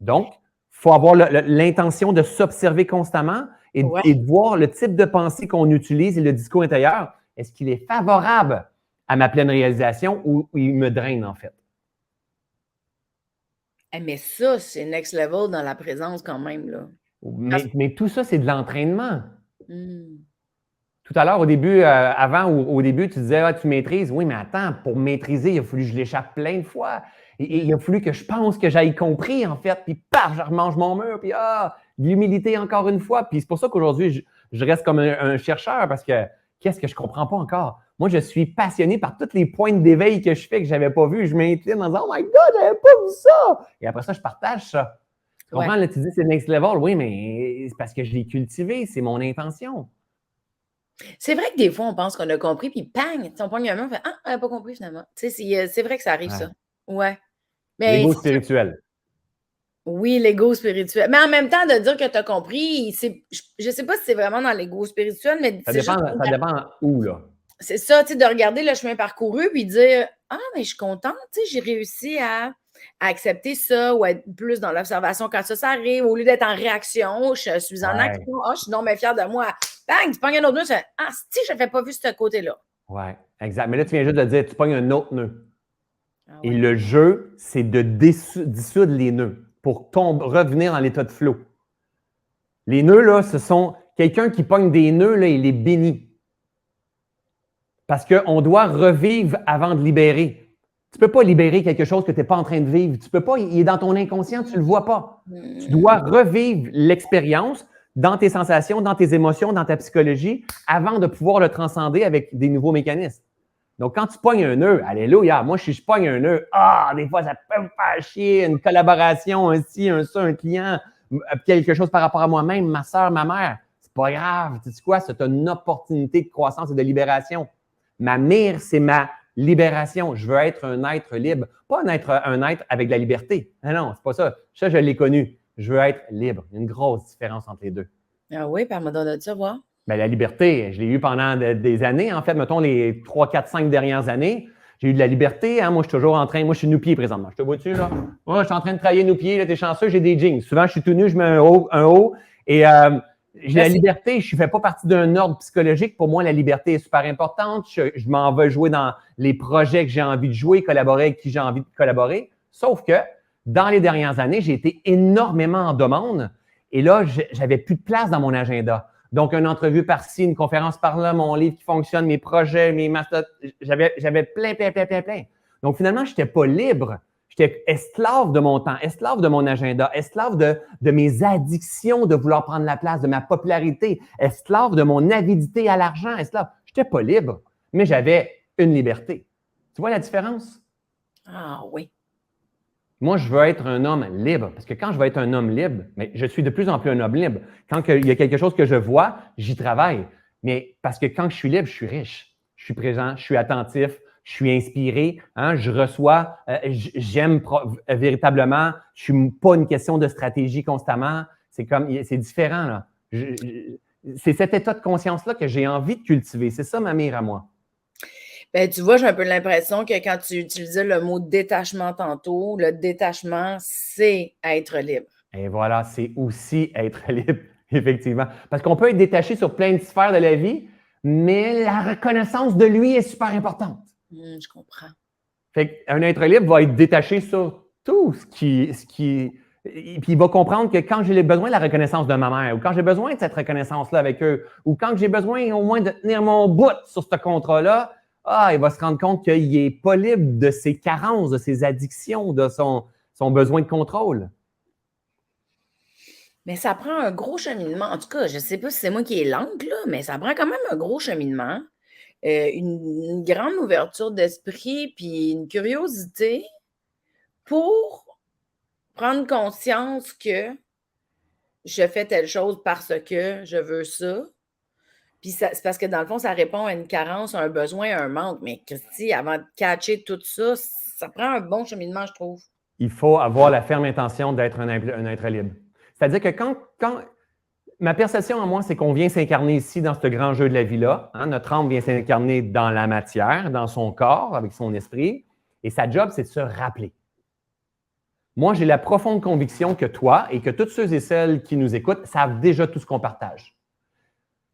Donc, il faut avoir l'intention de s'observer constamment et Ouais. de voir le type de pensée qu'on utilise et le discours intérieur. Est-ce qu'il est favorable à ma pleine réalisation ou il me draine, en fait? Mais ça, c'est next level dans la présence quand même, là. Parce Mais tout ça, c'est de l'entraînement. mmh. Tout à l'heure, au début, avant ou au début, tu disais, ah, tu maîtrises. Oui, mais attends, pour maîtriser, il a fallu que je l'échappe plein de fois. Et il a fallu que je pense que j'aille compris, en fait. Puis, paf, je remange mon mur. Puis, l'humilité encore une fois. Puis, c'est pour ça qu'aujourd'hui, je reste comme un chercheur parce que qu'est-ce que je ne comprends pas encore? Moi, je suis passionné par tous les points d'éveil que je fais que je n'avais pas vu. Je m'incline en disant, oh my God, je n'avais pas vu ça. Et après ça, je partage ça. Tu comprends? Ouais. Là, tu dis, c'est next level. Oui, mais c'est parce que je l'ai cultivé. C'est mon intention. C'est vrai que des fois, on pense qu'on a compris, puis bang! Tu sais, on pogne un mur, on fait: «Ah, elle a pas compris finalement». Tu sais, c'est vrai que ça arrive ça. Ouais. Ouais. Mais L'ego c'est sûr spirituel. oui, l'ego spirituel. Mais en même temps, de dire que tu as compris, c'est je sais pas si c'est vraiment dans l'ego spirituel, mais c'est juste Ça dépend où, là. c'est ça, tu sais, de regarder le chemin parcouru puis dire: «Ah, mais je suis contente, tu sais, j'ai réussi à accepter ça ou à être plus dans l'observation quand ça arrive, au lieu d'être en réaction, je suis en Ouais, action. Ah, je suis donc bien fière de moi». Bang! Tu pognes un autre nœud, tu fais: «Ah si, je n'avais pas vu ce côté-là». ouais, exact. Mais là, tu viens juste de dire, tu pognes un autre nœud. Ah Et ouais. le jeu, c'est de dissoudre les nœuds pour revenir dans l'état de flow. Les nœuds, là, ce sont quelqu'un qui pogne des nœuds, là, il est béni. Parce qu'on doit revivre avant de libérer. Tu ne peux pas libérer quelque chose que tu n'es pas en train de vivre. Tu peux pas, il est dans ton inconscient, tu ne le vois pas. Tu dois revivre l'expérience dans tes sensations, dans tes émotions, dans ta psychologie, avant de pouvoir le transcender avec des nouveaux mécanismes. Donc, quand tu pognes un nœud, alléluia, moi, je pogne un nœud, des fois, ça peut me faire chier, une collaboration, un ci, un ça, un client, quelque chose par rapport à moi-même, ma soeur, ma mère. C'est pas grave. Tu sais quoi? C'est une opportunité de croissance et de libération. Ma mire, c'est ma libération. Je veux être un être libre, pas un être avec de la liberté. Non, non, c'est pas ça. Ça, je l'ai connu. Je veux être libre. Il y a une grosse différence entre les deux. Ah oui, parle-moi donc de ça, voir. Bien, la liberté, je l'ai eu pendant des années. En fait, mettons les 3, 4, 5 dernières années. J'ai eu de la liberté. Hein? Moi, je suis toujours en train. Moi, je suis nu-pied présentement. Je te vois-tu, là? Moi, je suis en train de travailler nu-pied. T'es chanceux, j'ai des jeans. Souvent, je suis tout nu, je mets un haut. Et j'ai la Merci. liberté. Je ne fais pas partie d'un ordre psychologique. Pour moi, la liberté est super importante. Je m'en vais jouer dans les projets que j'ai envie de jouer, collaborer avec qui j'ai envie de collaborer. Sauf que dans les dernières années, j'ai été énormément en demande. Et là, j'avais plus de place dans mon agenda. Donc, une entrevue par-ci, une conférence par-là, mon livre qui fonctionne, mes projets, mes masters. J'avais plein. Donc, finalement, je n'étais pas libre. J'étais esclave de mon temps, esclave de mon agenda, esclave de mes addictions de vouloir prendre la place, de ma popularité, esclave de mon avidité à l'argent, esclave. Je n'étais pas libre, mais j'avais une liberté. Tu vois la différence? Ah oui. Moi, je veux être un homme libre. Parce que quand je veux être un homme libre, mais je suis de plus en plus un homme libre. Quand il y a quelque chose que je vois, j'y travaille. Mais parce que quand je suis libre, je suis riche. Je suis présent, je suis attentif, je suis inspiré, hein, je reçois, j'aime véritablement. Je ne suis pas une question de stratégie constamment. C'est différent, là. C'est cet état de conscience-là que j'ai envie de cultiver. C'est ça ma mire à moi. Ben, tu vois, j'ai un peu l'impression que quand tu utilisais le mot détachement tantôt, le détachement, c'est être libre. Et voilà, c'est aussi être libre, effectivement. Parce qu'on peut être détaché sur plein de sphères de la vie, mais la reconnaissance de lui est super importante. Je comprends. Fait qu'un être libre va être détaché sur tout et puis il va comprendre que quand j'ai besoin de la reconnaissance de ma mère, ou quand j'ai besoin de cette reconnaissance-là avec eux, ou quand j'ai besoin au moins de tenir mon bout sur ce contrat-là, il va se rendre compte qu'il n'est pas libre de ses carences, de ses addictions, de son besoin de contrôle. Mais ça prend un gros cheminement. En tout cas, je ne sais pas si c'est moi qui est lente, là, mais ça prend quand même un gros cheminement, une grande ouverture d'esprit, puis une curiosité pour prendre conscience que je fais telle chose parce que je veux ça. Puis c'est parce que dans le fond, ça répond à une carence, à un besoin, à un manque. Mais Christy, avant de catcher tout ça, ça prend un bon cheminement, je trouve. Il faut avoir la ferme intention d'être un être libre. C'est-à-dire que quand ma perception à moi, c'est qu'on vient s'incarner ici dans ce grand jeu de la vie-là. Hein? Notre âme vient s'incarner dans la matière, dans son corps, avec son esprit. Et sa job, c'est de se rappeler. Moi, j'ai la profonde conviction que toi et que tous ceux et celles qui nous écoutent savent déjà tout ce qu'on partage.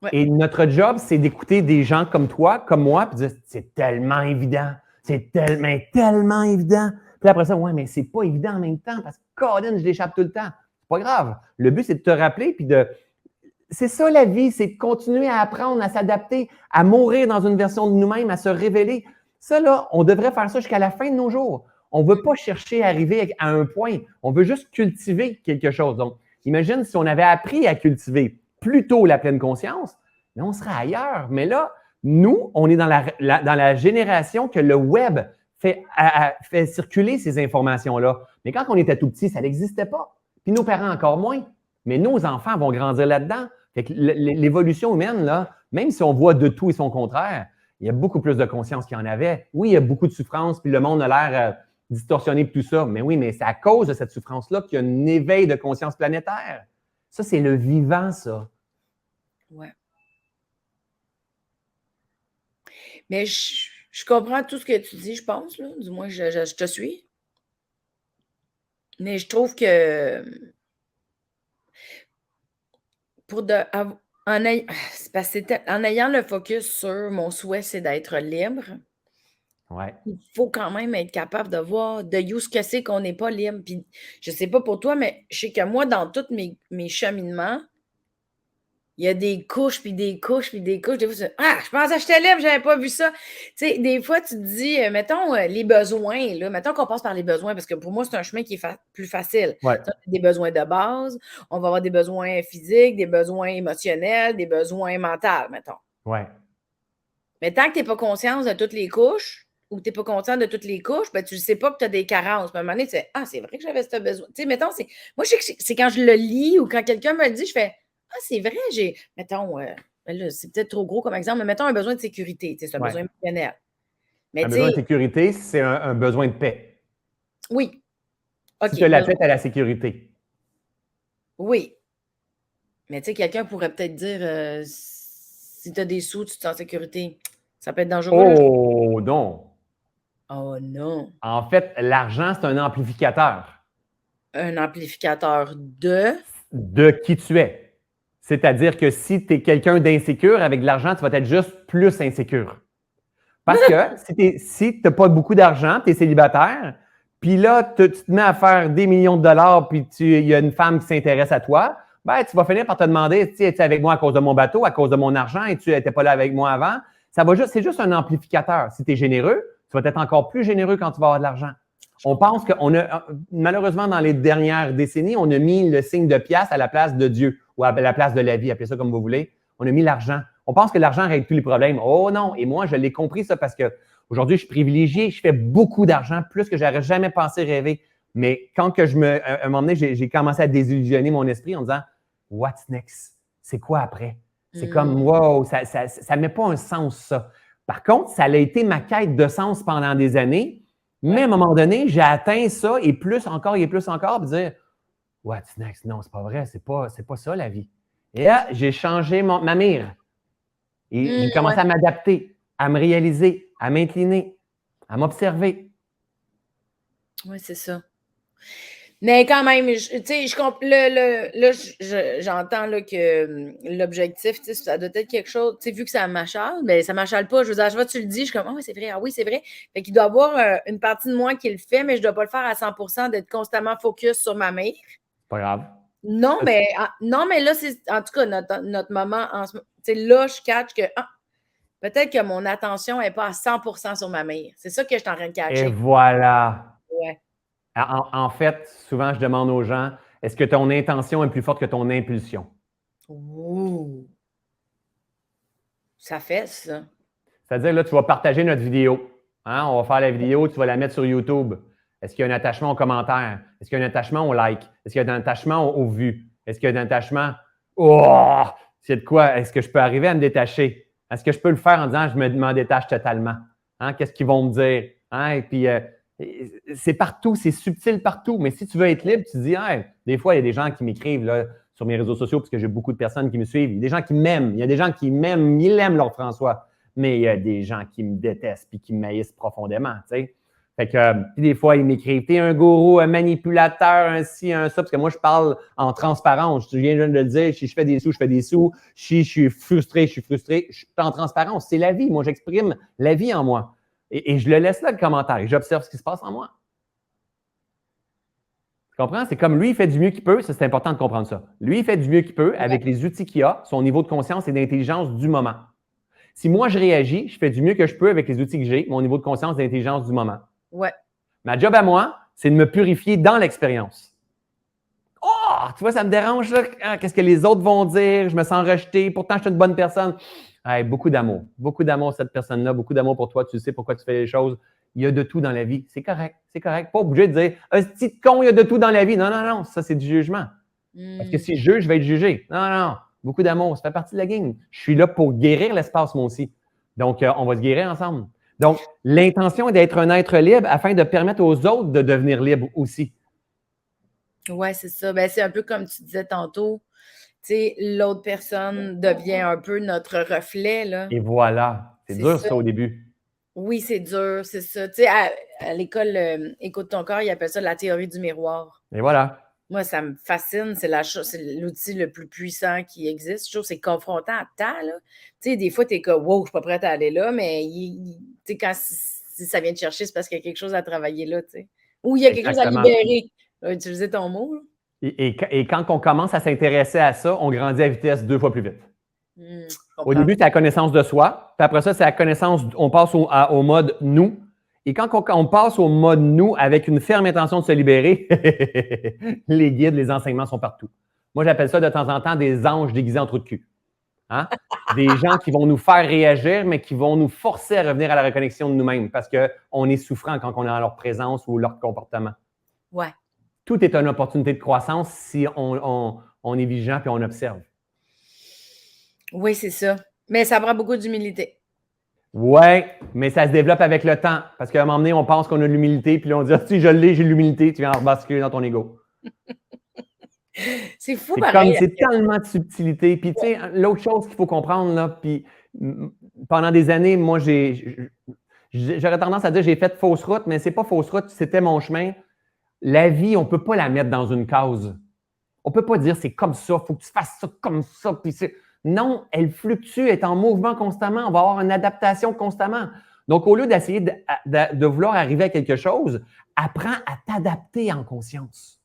Ouais. Et notre job, c'est d'écouter des gens comme toi, comme moi, puis de dire c'est tellement évident, c'est tellement évident. Puis après ça, ouais, mais c'est pas évident en même temps parce que Colin, je l'échappe tout le temps. C'est pas grave. Le but, c'est de te rappeler puis de. C'est ça la vie, c'est de continuer à apprendre, à s'adapter, à mourir dans une version de nous-mêmes, à se révéler. Ça, là, on devrait faire ça jusqu'à la fin de nos jours. On ne veut pas chercher à arriver à un point. On veut juste cultiver quelque chose. Donc, imagine si on avait appris à cultiver plus tôt la pleine conscience, mais on serait ailleurs. Mais là, nous, on est dans la génération que le web fait circuler ces informations-là. Mais quand on était tout petit, ça n'existait pas. Puis nos parents encore moins. Mais nos enfants vont grandir là-dedans. Fait que l'évolution humaine, là, même si on voit de tout et son contraire, il y a beaucoup plus de conscience qu'il y en avait. Oui, il y a beaucoup de souffrance, puis le monde a l'air distorsionné et tout ça. Mais oui, mais c'est à cause de cette souffrance-là qu'il y a un éveil de conscience planétaire. Ça, c'est le vivant, ça. Ouais. Mais je comprends tout ce que tu dis, je pense, là. Du moins, je te suis. Mais je trouve que pour de, c'est parce que en ayant le focus sur mon souhait, c'est d'être libre, Ouais. il faut quand même être capable de voir de où ce que c'est qu'on n'est pas libre. Puis je sais pas pour toi, mais je sais que moi, dans tous mes cheminements, il y a des couches, puis des couches, puis des couches. Des fois, je pensais que j'étais libre, j'avais pas vu ça. Tu sais, des fois, tu te dis, mettons, les besoins, là, mettons qu'on passe par les besoins, parce que pour moi, c'est un chemin qui est plus facile. Ouais. Des besoins de base, on va avoir des besoins physiques, des besoins émotionnels, des besoins mentaux, mettons. Ouais. Mais tant que tu n'es pas conscience de toutes les couches, ou que tu n'es pas conscient de toutes les couches, ben, tu ne sais pas que tu as des carences. À un moment donné, tu sais, c'est vrai que j'avais ce besoin. Tu sais, mettons, moi, je sais que c'est quand je le lis ou quand quelqu'un me le dit, je fais, c'est vrai, mettons, là, c'est peut-être trop gros comme exemple, mais mettons un besoin de sécurité. C'est un besoin émotionnel. Mais un besoin de sécurité, c'est un besoin de paix. Oui. Si tu as la paix, tu as la sécurité. Oui. Mais tu sais, quelqu'un pourrait peut-être dire, si tu as des sous, tu te sens en sécurité. Ça peut être dangereux. Oh non! Oh non! En fait, l'argent, c'est un amplificateur. Un amplificateur de? De qui tu es. C'est-à-dire que si tu es quelqu'un d'insécure, avec de l'argent, tu vas être juste plus insécure. Parce que si tu n'as pas beaucoup d'argent, tu es célibataire, puis là, tu te mets à faire des millions de dollars, puis il y a une femme qui s'intéresse à toi, ben, tu vas finir par te demander, es-tu avec moi à cause de mon bateau, à cause de mon argent, et tu n'étais pas là avec moi avant? C'est juste un amplificateur. Si tu es généreux, tu vas être encore plus généreux quand tu vas avoir de l'argent. On pense qu'on a, malheureusement, dans les dernières décennies, on a mis le signe de pièce à la place de Dieu ou à la place de la vie, appelez ça comme vous voulez. On a mis l'argent. On pense que l'argent règle tous les problèmes. Oh non! Et moi, je l'ai compris ça parce que aujourd'hui, je suis privilégié, je fais beaucoup d'argent, plus que j'aurais jamais pensé rêver. Mais quand que à un moment donné, j'ai commencé à désillusionner mon esprit en disant What's next? C'est quoi après? C'est comme wow, ça ne met pas un sens, ça. Par contre, ça a été ma quête de sens pendant des années. Mais à un moment donné, j'ai atteint ça et plus encore, puis dire What's next? Non, c'est pas vrai, c'est pas ça la vie. Et là, j'ai changé ma mire. Et j'ai commencé à m'adapter, à me réaliser, à m'incliner, à m'observer. Oui, c'est ça. Mais quand même, tu sais, j'entends là, que l'objectif, tu sais, ça doit être quelque chose, tu sais, vu que ça m'achale, mais ça m'achale pas. Je veux dire, à chaque fois que tu le dis, je suis comme, c'est vrai, ah oui, c'est vrai. Fait qu'il doit y avoir une partie de moi qui le fait, mais je dois pas le faire à 100%, d'être constamment focus sur ma mère. Pas grave. Non, mais là, c'est en tout cas notre moment en ce moment. Tu sais, là, je catch que peut-être que mon attention n'est pas à 100% sur ma mère. C'est ça que je suis en train de catcher. Et voilà. Ouais. En fait, souvent, je demande aux gens, est-ce que ton intention est plus forte que ton impulsion? Ouh. Ça fait ça. C'est-à-dire, là, tu vas partager notre vidéo. Hein? On va faire la vidéo, tu vas la mettre sur YouTube. Est-ce qu'il y a un attachement aux commentaires? Est-ce qu'il y a un attachement au like? Est-ce qu'il y a un attachement aux vues? Est-ce qu'il y a un attachement? Oh! C'est de quoi? Est-ce que je peux arriver à me détacher? Est-ce que je peux le faire en disant je m'en détache totalement? Hein? Qu'est-ce qu'ils vont me dire? Hein? Et puis, c'est partout, c'est subtil partout. Mais si tu veux être libre, tu te dis, hey, des fois, il y a des gens qui m'écrivent là, sur mes réseaux sociaux parce que j'ai beaucoup de personnes qui me suivent. Il y a des gens qui m'aiment. Il y a des gens qui m'aiment. Ils aiment leur François. Mais il y a des gens qui me détestent puis qui me maïssent profondément. Tu sais. Fait que, puis des fois, ils m'écrivent, t'es un gourou, un manipulateur, un ci, un ça, parce que moi, je parle en transparence. Je viens de le dire, si je fais des sous, je fais des sous. Si je suis frustré, je suis frustré. Je suis en transparence. C'est la vie. Moi, j'exprime la vie en moi. Et je le laisse là, le commentaire, et j'observe ce qui se passe en moi. Tu comprends? C'est comme lui, il fait du mieux qu'il peut. Ça, c'est important de comprendre ça. Lui, il fait du mieux qu'il peut avec les outils qu'il a, son niveau de conscience et d'intelligence du moment. Si moi, je réagis, je fais du mieux que je peux avec les outils que j'ai, mon niveau de conscience et d'intelligence du moment. Ouais. Ma job à moi, c'est de me purifier dans l'expérience. Oh, tu vois, ça me dérange, là. Qu'est-ce que les autres vont dire? Je me sens rejeté. Pourtant, je suis une bonne personne. Hey, beaucoup d'amour. Beaucoup d'amour, cette personne-là. Beaucoup d'amour pour toi. Tu sais pourquoi tu fais les choses. Il y a de tout dans la vie. C'est correct. C'est correct. Pas obligé de dire un petit con, il y a de tout dans la vie. Non, non, non. Ça, c'est du jugement. Parce que si je juge, je vais être jugé. Non, non, non. Beaucoup d'amour. Ça fait partie de la game. Je suis là pour guérir l'espace, moi aussi. Donc, on va se guérir ensemble. Donc, l'intention est d'être un être libre afin de permettre aux autres de devenir libres aussi. Ouais, c'est ça. Ben, c'est un peu comme tu disais tantôt. Tu sais, l'autre personne devient un peu notre reflet, là. Et voilà. C'est C'est dur, ça. ça, au début. Oui, c'est dur, c'est ça. Tu sais, à l'école, Écoute ton corps, ils appellent ça la théorie du miroir. Et voilà. Moi, ça me fascine. C'est l'outil le plus puissant qui existe. Je trouve que c'est confrontant à temps, là. Tu sais, des fois, tu es comme, wow, je suis pas prête à aller là, mais tu sais, si ça vient te chercher, c'est parce qu'il y a quelque chose à travailler là, tu sais. Ou il y a quelque chose à Exactement. libérer. Utiliser ton mot, là. Et quand on commence à s'intéresser à ça, on grandit à vitesse 2 fois plus vite. Je Au comprends. début, c'est la connaissance de soi. Puis après ça, c'est la connaissance, on passe au mode nous. Et quand on passe au mode nous avec une ferme intention de se libérer, les guides, les enseignements sont partout. Moi, j'appelle ça de temps en temps des anges déguisés en trous de cul. Hein? Des gens qui vont nous faire réagir, mais qui vont nous forcer à revenir à la reconnexion de nous-mêmes parce qu'on est souffrant quand on est dans leur présence ou leur comportement. Ouais. Tout est une opportunité de croissance si on est vigilant et on observe. Oui, c'est ça. Mais ça prend beaucoup d'humilité. Ouais, mais ça se développe avec le temps. Parce qu'à un moment donné, on pense qu'on a de l'humilité, puis là, on dit, ah, si je l'ai, j'ai l'humilité, tu viens en rebasculer dans ton ego. C'est fou, C'est pareil. c'est tellement de subtilité. Puis, tu sais, l'autre chose qu'il faut comprendre, là, puis pendant des années, moi, j'aurais tendance à dire j'ai fait fausse route, mais c'est pas fausse route, c'était mon chemin. La vie, on peut pas la mettre dans une case. On peut pas dire c'est comme ça, il faut que tu fasses ça comme ça. Puis non, elle fluctue, elle est en mouvement constamment. On va avoir une adaptation constamment. Donc, au lieu d'essayer de vouloir arriver à quelque chose, apprends à t'adapter en conscience,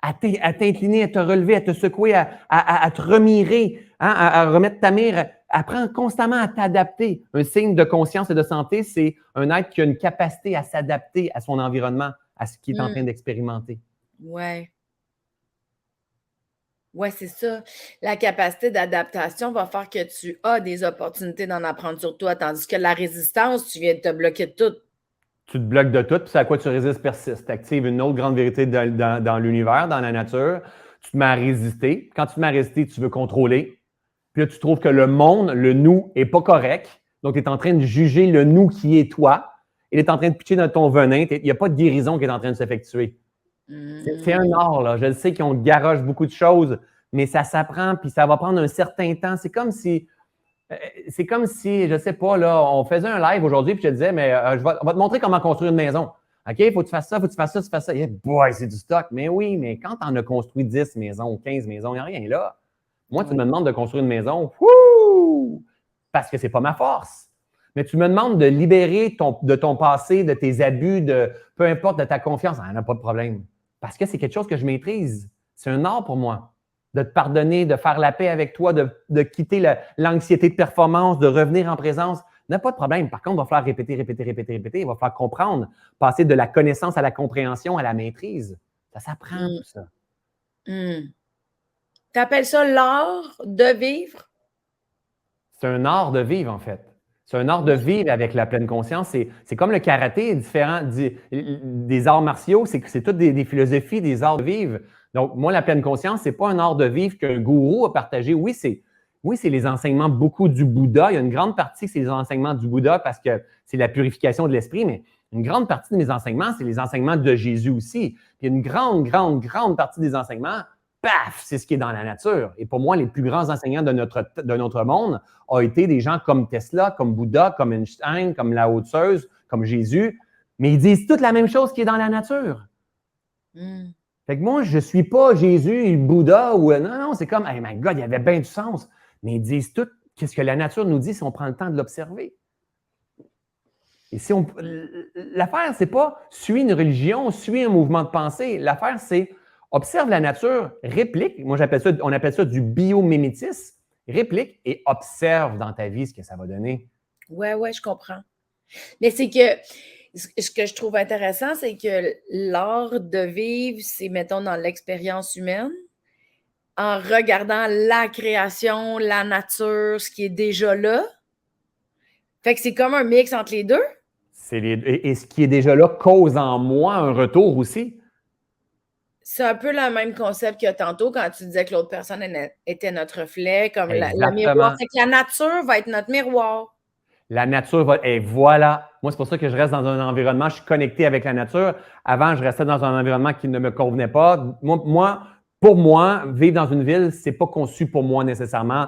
à t'incliner, à te relever, à te secouer, à te remirer, hein, à remettre ta mire. Apprends constamment à t'adapter. Un signe de conscience et de santé, c'est un être qui a une capacité à s'adapter à son environnement, à ce qu'il est en train d'expérimenter. Ouais. Ouais, c'est ça. La capacité d'adaptation va faire que tu as des opportunités d'en apprendre sur toi, tandis que la résistance, tu viens de te bloquer de tout. Tu te bloques de tout, puis c'est à quoi tu résistes persiste. Tu actives une autre grande vérité dans l'univers, dans la nature. Tu te mets à résister. Quand tu te mets à résister, tu veux contrôler. Puis là, tu trouves que le monde, le nous, est pas correct. Donc, tu es en train de juger le nous qui est toi. Il est en train de pitcher dans ton venin. Il n'y a pas de guérison qui est en train de s'effectuer. C'est un art, là. Je le sais qu'on garoche beaucoup de choses, mais ça s'apprend, puis ça va prendre un certain temps. C'est comme si, je ne sais pas, là, on faisait un live aujourd'hui, puis je te disais, mais on va te montrer comment construire une maison. OK, il faut que tu fasses ça, il faut que tu fasses ça, tu fasses ça. Yeah, boy, c'est du stock. Mais oui, mais quand tu en as construit 10 maisons ou 15 maisons, il n'y a rien là. Moi, tu me demandes de construire une maison, parce que ce n'est pas ma force. Mais tu me demandes de libérer de ton passé, de tes abus, de peu importe, de ta confiance. Il n'y en a pas de problème. Parce que c'est quelque chose que je maîtrise. C'est un art pour moi. De te pardonner, de faire la paix avec toi, de quitter l'anxiété de performance, de revenir en présence. Il n'y a pas de problème. Par contre, il va falloir répéter. Il va falloir comprendre, passer de la connaissance à la compréhension, à la maîtrise. Ça s'apprend, tout ça. Tu appelles ça l'art de vivre? C'est un art de vivre, en fait. C'est un art de vivre avec la pleine conscience. C'est comme le karaté, différent des arts martiaux, c'est toutes des philosophies, des arts de vivre. Donc, moi, la pleine conscience, ce n'est pas un art de vivre qu'un gourou a partagé. Oui, c'est les enseignements beaucoup du Bouddha. Il y a une grande partie que c'est les enseignements du Bouddha parce que c'est la purification de l'esprit, mais une grande partie de mes enseignements, c'est les enseignements de Jésus aussi. Puis une grande partie des enseignements, paf, c'est ce qui est dans la nature. Et pour moi, les plus grands enseignants de notre monde ont été des gens comme Tesla, comme Bouddha, comme Einstein, comme Lao Tzu, comme Jésus. Mais ils disent toutes la même chose qui est dans la nature. Fait que moi, je ne suis pas Jésus, Bouddha ou non, c'est comme, hey my God, il y avait bien du sens. Mais ils disent tout qu'est-ce que la nature nous dit si on prend le temps de l'observer. Et l'affaire, c'est pas suis une religion, suis un mouvement de pensée. L'affaire, c'est observe la nature, réplique. Moi, on appelle ça du biomimétisme. Réplique et observe dans ta vie ce que ça va donner. Ouais, je comprends. Mais c'est que ce que je trouve intéressant, c'est que l'art de vivre, c'est, mettons, dans l'expérience humaine, en regardant la création, la nature, ce qui est déjà là. Fait que c'est comme un mix entre les deux. Et ce qui est déjà là cause en moi un retour aussi. c'est un peu le même concept que tantôt quand tu disais que l'autre personne était notre reflet, comme le miroir. Exactement. Fait que la nature va être notre miroir. La nature va. Et voilà. Moi, c'est pour ça que je reste dans un environnement, je suis connecté avec la nature. Avant, je restais dans un environnement qui ne me convenait pas. Pour moi, vivre dans une ville, c'est pas conçu pour moi nécessairement,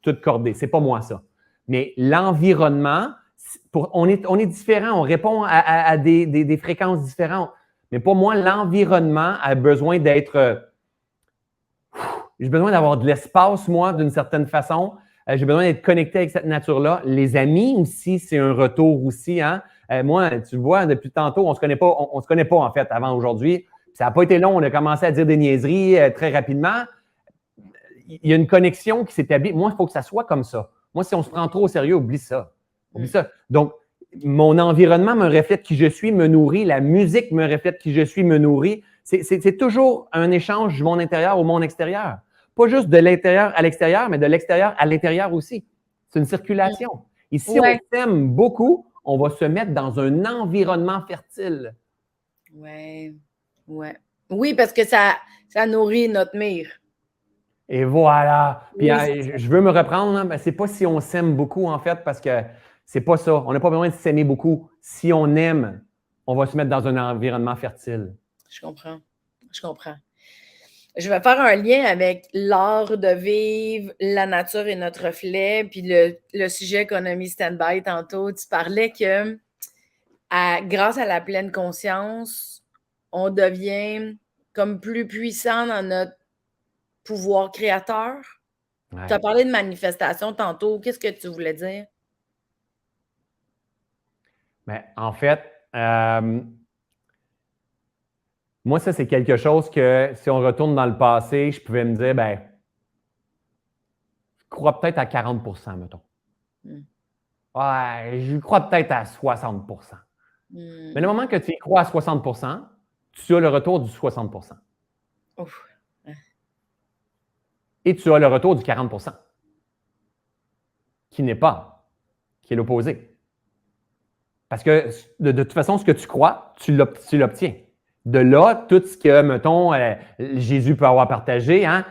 tout cordé. C'est pas moi ça. Mais l'environnement, on est différent. On répond à des fréquences différentes. Mais pour moi, l'environnement a besoin d'être. J'ai besoin d'avoir de l'espace, moi, d'une certaine façon. J'ai besoin d'être connecté avec cette nature-là. Les amis aussi, c'est un retour aussi. Hein? Moi, tu vois, depuis tantôt, on se connaît pas, on se connaît pas en fait avant aujourd'hui. Ça n'a pas été long. On a commencé à dire des niaiseries très rapidement. Il y a une connexion qui s'établit. Moi, il faut que ça soit comme ça. Moi, si on se prend trop au sérieux, oublie ça. Oublie ça. Donc, mon environnement me reflète qui je suis, me nourrit. La musique me reflète qui je suis, me nourrit. C'est toujours un échange du monde intérieur au monde extérieur. Pas juste de l'intérieur à l'extérieur, mais de l'extérieur à l'intérieur aussi. C'est une circulation. Et si on s'aime beaucoup, on va se mettre dans un environnement fertile. Ouais. Oui, parce que ça nourrit notre mire. Et voilà. Puis Oui, je veux me reprendre, mais c'est pas si on s'aime beaucoup, en fait, parce que c'est pas ça. On n'a pas besoin de s'aimer beaucoup. Si on aime, on va se mettre dans un environnement fertile. Je comprends. Je vais faire un lien avec l'art de vivre, la nature et notre reflet, puis le sujet qu'on a mis stand-by tantôt. Tu parlais que grâce à la pleine conscience, on devient comme plus puissant dans notre pouvoir créateur. Ouais. Tu as parlé de manifestation tantôt. Qu'est-ce que tu voulais dire? Mais en fait, moi, ça, c'est quelque chose que si on retourne dans le passé, je pouvais me dire, ben, je crois peut-être à 40 mettons. Ouais, je crois peut-être à 60 Mais le moment que tu y crois à 60 tu as le retour du 60 Ouf. Et tu as le retour du 40 qui n'est pas, qui est l'opposé. Parce que de toute façon, ce que tu crois, tu l'obtiens. De là, tout ce que, mettons, Jésus peut avoir partagé, hein,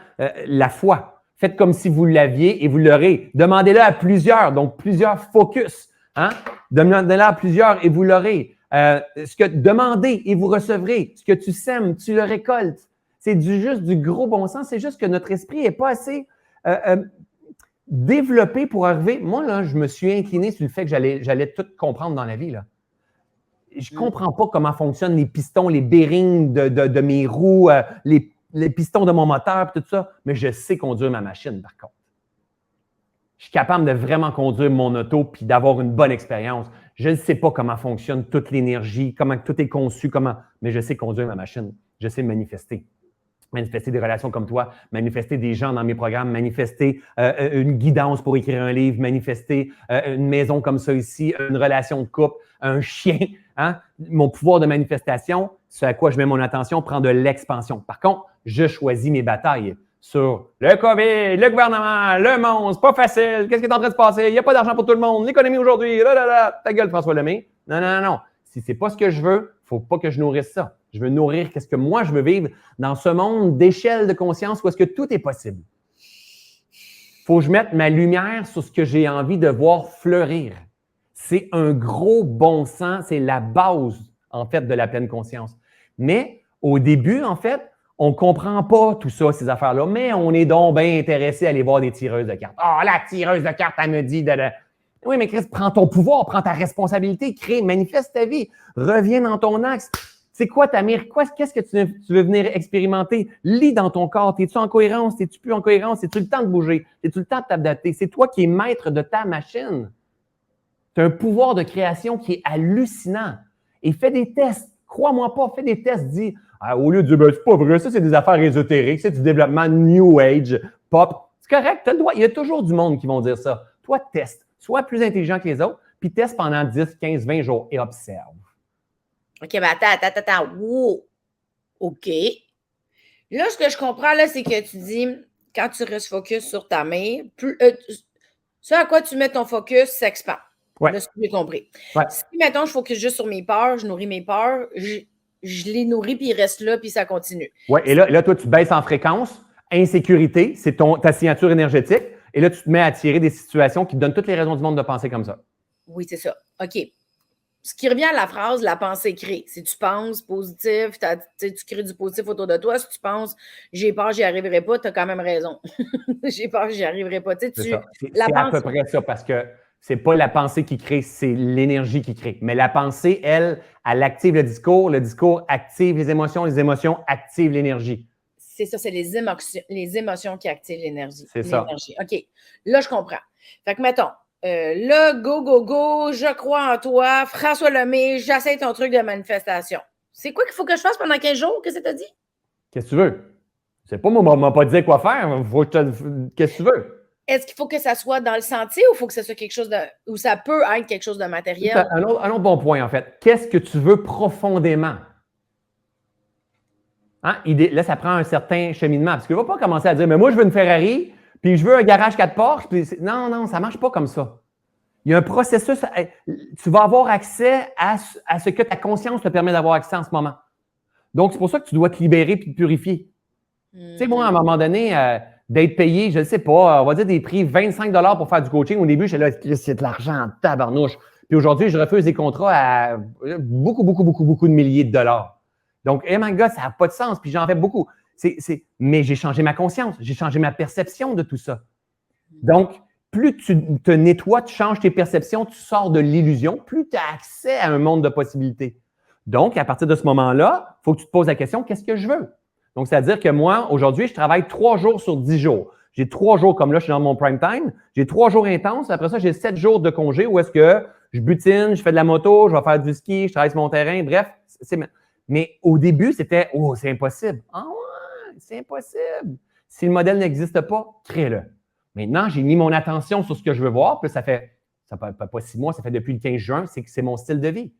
la foi. Faites comme si vous l'aviez et vous l'aurez. Demandez-le à plusieurs, donc plusieurs focus. Hein? Demandez-le à plusieurs et vous l'aurez. Demandez et vous recevrez. Ce que tu sèmes, tu le récoltes. C'est juste du gros bon sens. C'est juste que notre esprit n'est pas assez développé pour arriver. Moi, là, je me suis incliné sur le fait que j'allais tout comprendre dans la vie. Là. Je ne comprends pas comment fonctionnent les pistons, les bearings de mes roues, les pistons de mon moteur, tout ça, mais je sais conduire ma machine, par contre. Je suis capable de vraiment conduire mon auto puis d'avoir une bonne expérience. Je ne sais pas comment fonctionne toute l'énergie, comment tout est conçu, mais je sais conduire ma machine. Je sais manifester. Manifester des relations comme toi, manifester des gens dans mes programmes, manifester une guidance pour écrire un livre, manifester une maison comme ça ici, une relation de couple, un chien. Hein? Mon pouvoir de manifestation, ce à quoi je mets mon attention, prend de l'expansion. Par contre, je choisis mes batailles sur le COVID, le gouvernement, le monde, c'est pas facile, qu'est-ce qui est en train de se passer, il n'y a pas d'argent pour tout le monde, l'économie aujourd'hui, ta gueule François Lemay. Non. Si c'est pas ce que je veux, il ne faut pas que je nourrisse ça. Je veux nourrir qu'est-ce que moi je veux vivre dans ce monde d'échelle de conscience où est-ce que tout est possible. Il faut que je mette ma lumière sur ce que j'ai envie de voir fleurir. C'est un gros bon sens, c'est la base, en fait, de la pleine conscience. Mais au début, en fait, on ne comprend pas tout ça, ces affaires-là, mais on est donc bien intéressé à aller voir des tireuses de cartes. Ah, la tireuse de cartes, elle me dit de... Oui, mais Chris, prends ton pouvoir, prends ta responsabilité, crée, manifeste ta vie, reviens dans ton axe. C'est quoi ta mire? Qu'est-ce que tu veux venir expérimenter? Lis dans ton corps. Es-tu en cohérence? Es-tu plus en cohérence? Es-tu le temps de bouger? Es-tu le temps de t'adapter? C'est toi qui es maître de ta machine. Tu as un pouvoir de création qui est hallucinant. Et fais des tests. Crois-moi pas, fais des tests. Dis, au lieu de dire, c'est pas vrai, ça, c'est des affaires ésotériques, c'est du développement New Age, pop. C'est correct, tu as le droit. Il y a toujours du monde qui vont dire ça. Toi, teste. Sois plus intelligent que les autres, puis teste pendant 10, 15, 20 jours et observe. OK, ben attends. Wow. OK. Là, ce que je comprends, là, c'est que tu dis, quand tu restes focus sur ta main, ce à quoi tu mets ton focus s'expand. Ouais. Là, ce que j'ai compris. Ouais. Si, mettons, je focus juste sur mes peurs, je nourris mes peurs, je les nourris, puis ils restent là, puis ça continue. Oui, et là, toi, tu baisses en fréquence, insécurité, c'est ta signature énergétique, et là, tu te mets à attirer des situations qui te donnent toutes les raisons du monde de penser comme ça. Oui, c'est ça. OK. Ce qui revient à la phrase, la pensée crée. Si tu penses positif, tu crées du positif autour de toi. Si tu penses j'ai peur, j'y arriverai pas, tu as quand même raison. J'ai peur, j'y arriverai pas. C'est ça. La C'est à peu près ça, parce que c'est pas la pensée qui crée, c'est l'énergie qui crée. Mais la pensée, elle active le discours active les émotions activent l'énergie. C'est ça, c'est les émotions qui activent l'énergie. C'est ça. OK. Là, je comprends. Fait que, mettons, là, go, je crois en toi, François Lemay, j'essaie ton truc de manifestation. C'est quoi qu'il faut que je fasse pendant 15 jours? Qu'est-ce que tu as dit? Qu'est-ce que tu veux? C'est pas moi, on m'a pas dit quoi faire. Qu'est-ce que tu veux? Est-ce qu'il faut que ça soit dans le sentier ou il faut que ce soit quelque chose de. Ou ça peut être quelque chose de matériel? Un autre bon point, en fait. Qu'est-ce que tu veux profondément? Hein? Là, ça prend un certain cheminement. Parce qu'il ne va pas commencer à dire, mais moi, je veux une Ferrari, puis je veux un garage 4 portes. Non, ça ne marche pas comme ça. Il y a un processus. Tu vas avoir accès à ce que ta conscience te permet d'avoir accès en ce moment. Donc, c'est pour ça que tu dois te libérer et te purifier. Tu sais, moi, à un moment donné, d'être payé, je ne sais pas, on va dire des prix 25 $ pour faire du coaching. Au début, j'étais là, c'est de l'argent en tabarnouche. Puis aujourd'hui, je refuse des contrats à beaucoup de milliers de dollars. Donc, hey my God, ça n'a pas de sens. Puis j'en fais beaucoup. Mais j'ai changé ma conscience, j'ai changé ma perception de tout ça. Donc, plus tu te nettoies, tu changes tes perceptions, tu sors de l'illusion, plus tu as accès à un monde de possibilités. Donc, à partir de ce moment-là, il faut que tu te poses la question, qu'est-ce que je veux? Donc, c'est-à-dire que moi, aujourd'hui, je travaille 3 jours sur 10 jours. J'ai 3 jours, comme là, je suis dans mon prime time. J'ai 3 jours intenses. Après ça, j'ai 7 jours de congé où est-ce que je butine, je fais de la moto, je vais faire du ski, je travaille sur mon terrain. Bref, mais au début, c'était « Oh, c'est impossible. » Ah ouais, c'est impossible. Si le modèle n'existe pas, crée-le. Maintenant, j'ai mis mon attention sur ce que je veux voir. Puis ça fait pas 6 mois, ça fait depuis le 15 juin, c'est mon style de vie.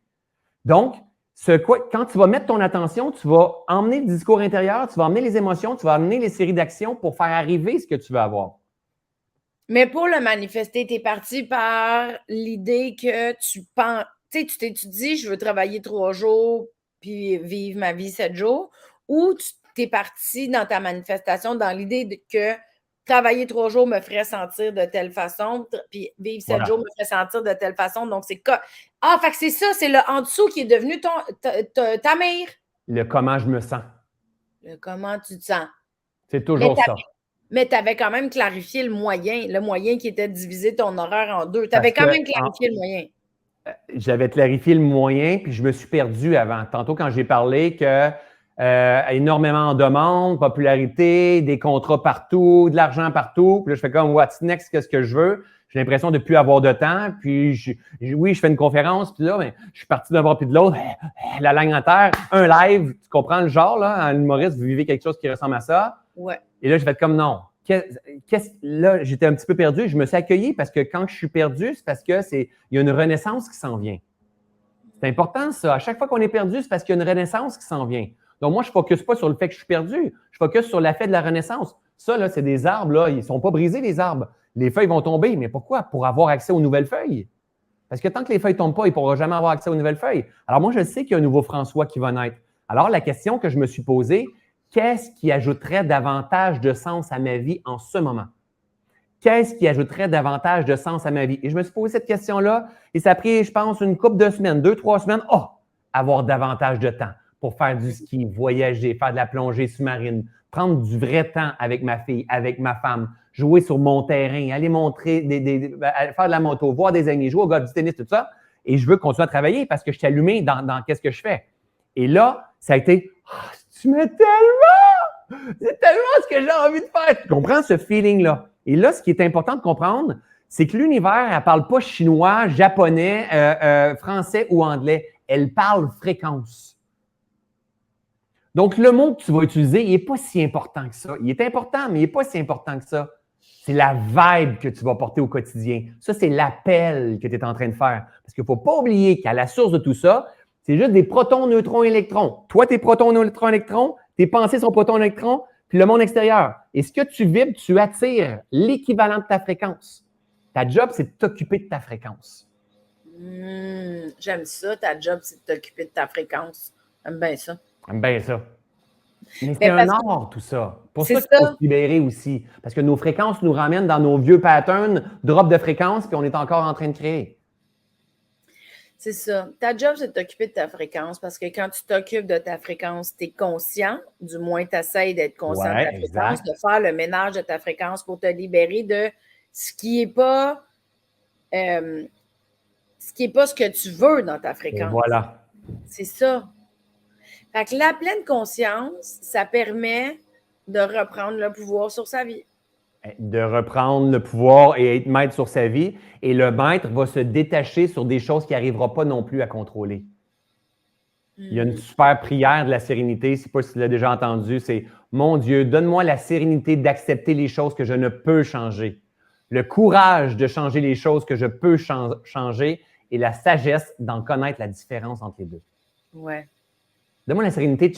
Donc, quand tu vas mettre ton attention, tu vas emmener le discours intérieur, tu vas emmener les émotions, tu vas emmener les séries d'actions pour faire arriver ce que tu veux avoir. Mais pour le manifester, tu es parti par l'idée que tu penses, tu sais, tu t'étudies, je veux travailler 3 jours puis vivre ma vie 7 jours, ou tu es parti dans ta manifestation dans l'idée que travailler 3 jours me ferait sentir de telle façon, puis vivre 7 jours me ferait sentir de telle façon. Donc, c'est quoi? Ah, fait que c'est ça, c'est le en dessous qui est devenu ta mère. Le comment je me sens. Le comment tu te sens. C'est toujours ça. Mais tu avais quand même clarifié le moyen qui était de diviser ton horaire en 2. Tu avais quand même clarifié le moyen. J'avais clarifié le moyen, puis je me suis perdu avant. Tantôt, quand j'ai parlé que énormément en demande, popularité, des contrats partout, de l'argent partout, puis là, je fais comme « What's next? Qu'est-ce que je veux? » J'ai l'impression de ne plus avoir de temps, puis oui, je fais une conférence, puis là, ben, je suis parti d'un bord puis de l'autre, la langue en terre, un live, tu comprends le genre, là, en humoriste, vous vivez quelque chose qui ressemble à ça. Ouais. Et là, je fais comme non. Là, j'étais un petit peu perdu. Je me suis accueilli parce que quand je suis perdu, c'est parce que il y a une renaissance qui s'en vient. C'est important, ça. À chaque fois qu'on est perdu, c'est parce qu'il y a une renaissance qui s'en vient. Donc, moi, je ne focus pas sur le fait que je suis perdu. Je focus sur l'effet de la renaissance. Ça, là, c'est des arbres, là. Ils ne sont pas brisés, les arbres. Les feuilles vont tomber. Mais pourquoi? Pour avoir accès aux nouvelles feuilles. Parce que tant que les feuilles ne tombent pas, il ne pourra jamais avoir accès aux nouvelles feuilles. Alors, moi, je sais qu'il y a un nouveau François qui va naître. Alors, la question que je me suis posée, qu'est-ce qui ajouterait davantage de sens à ma vie en ce moment? Qu'est-ce qui ajouterait davantage de sens à ma vie? Et je me suis posé cette question-là et ça a pris, je pense, une couple de semaines, 2-3 semaines. Avoir davantage de temps pour faire du ski, voyager, faire de la plongée sous-marine, prendre du vrai temps avec ma fille, avec ma femme, jouer sur mon terrain, aller montrer, faire de la moto, voir des amis, jouer au golf, du tennis, tout ça. Et je veux continuer à travailler parce que je suis allumé dans qu'est-ce que je fais. Et là, ça a été tu m'aimes tellement! C'est tellement ce que j'ai envie de faire. Tu comprends ce feeling-là? Et là, ce qui est important de comprendre, c'est que l'univers, elle ne parle pas chinois, japonais, français ou anglais. Elle parle fréquence. Donc, le mot que tu vas utiliser, il n'est pas si important que ça. Il est important, mais il n'est pas si important que ça. C'est la vibe que tu vas porter au quotidien. Ça, c'est l'appel que tu es en train de faire. Parce qu'il ne faut pas oublier qu'à la source de tout ça, c'est juste des protons, neutrons, électrons. Toi, tes protons, neutrons, électrons, tes pensées sont protons, électrons, puis le monde extérieur. Et ce que tu vibres, tu attires l'équivalent de ta fréquence. Ta job, c'est de t'occuper de ta fréquence. J'aime ça, ta job, c'est de t'occuper de ta fréquence. J'aime bien ça. J'aime bien ça. Mais c'est Ben, un parce que art, tout ça. Pour c'est ça qu'il faut se ça. libérer aussi. Parce que nos fréquences nous ramènent dans nos vieux patterns, drop de fréquences, puis on est encore en train de créer. C'est ça. Ta job, c'est de t'occuper de ta fréquence parce que quand tu t'occupes de ta fréquence, tu es conscient, du moins tu essaies d'être conscient de Ouais, ta fréquence, exact. de faire le ménage de ta fréquence pour te libérer de ce qui n'est pas euh, ce que tu veux dans ta Et fréquence. voilà. C'est ça. Fait que la pleine conscience, ça permet de reprendre le pouvoir sur sa vie. De reprendre le pouvoir et être maître sur sa vie. Et le maître va se détacher sur des choses qu'il n'arrivera pas non plus à contrôler. Il y a une super prière de la sérénité, je ne sais pas si tu l'as déjà entendu, c'est « Mon Dieu, donne-moi la sérénité d'accepter les choses que je ne peux changer, le courage de changer les choses que je peux changer et la sagesse d'en connaître la différence entre les deux. » Ouais. Donne-moi la sérénité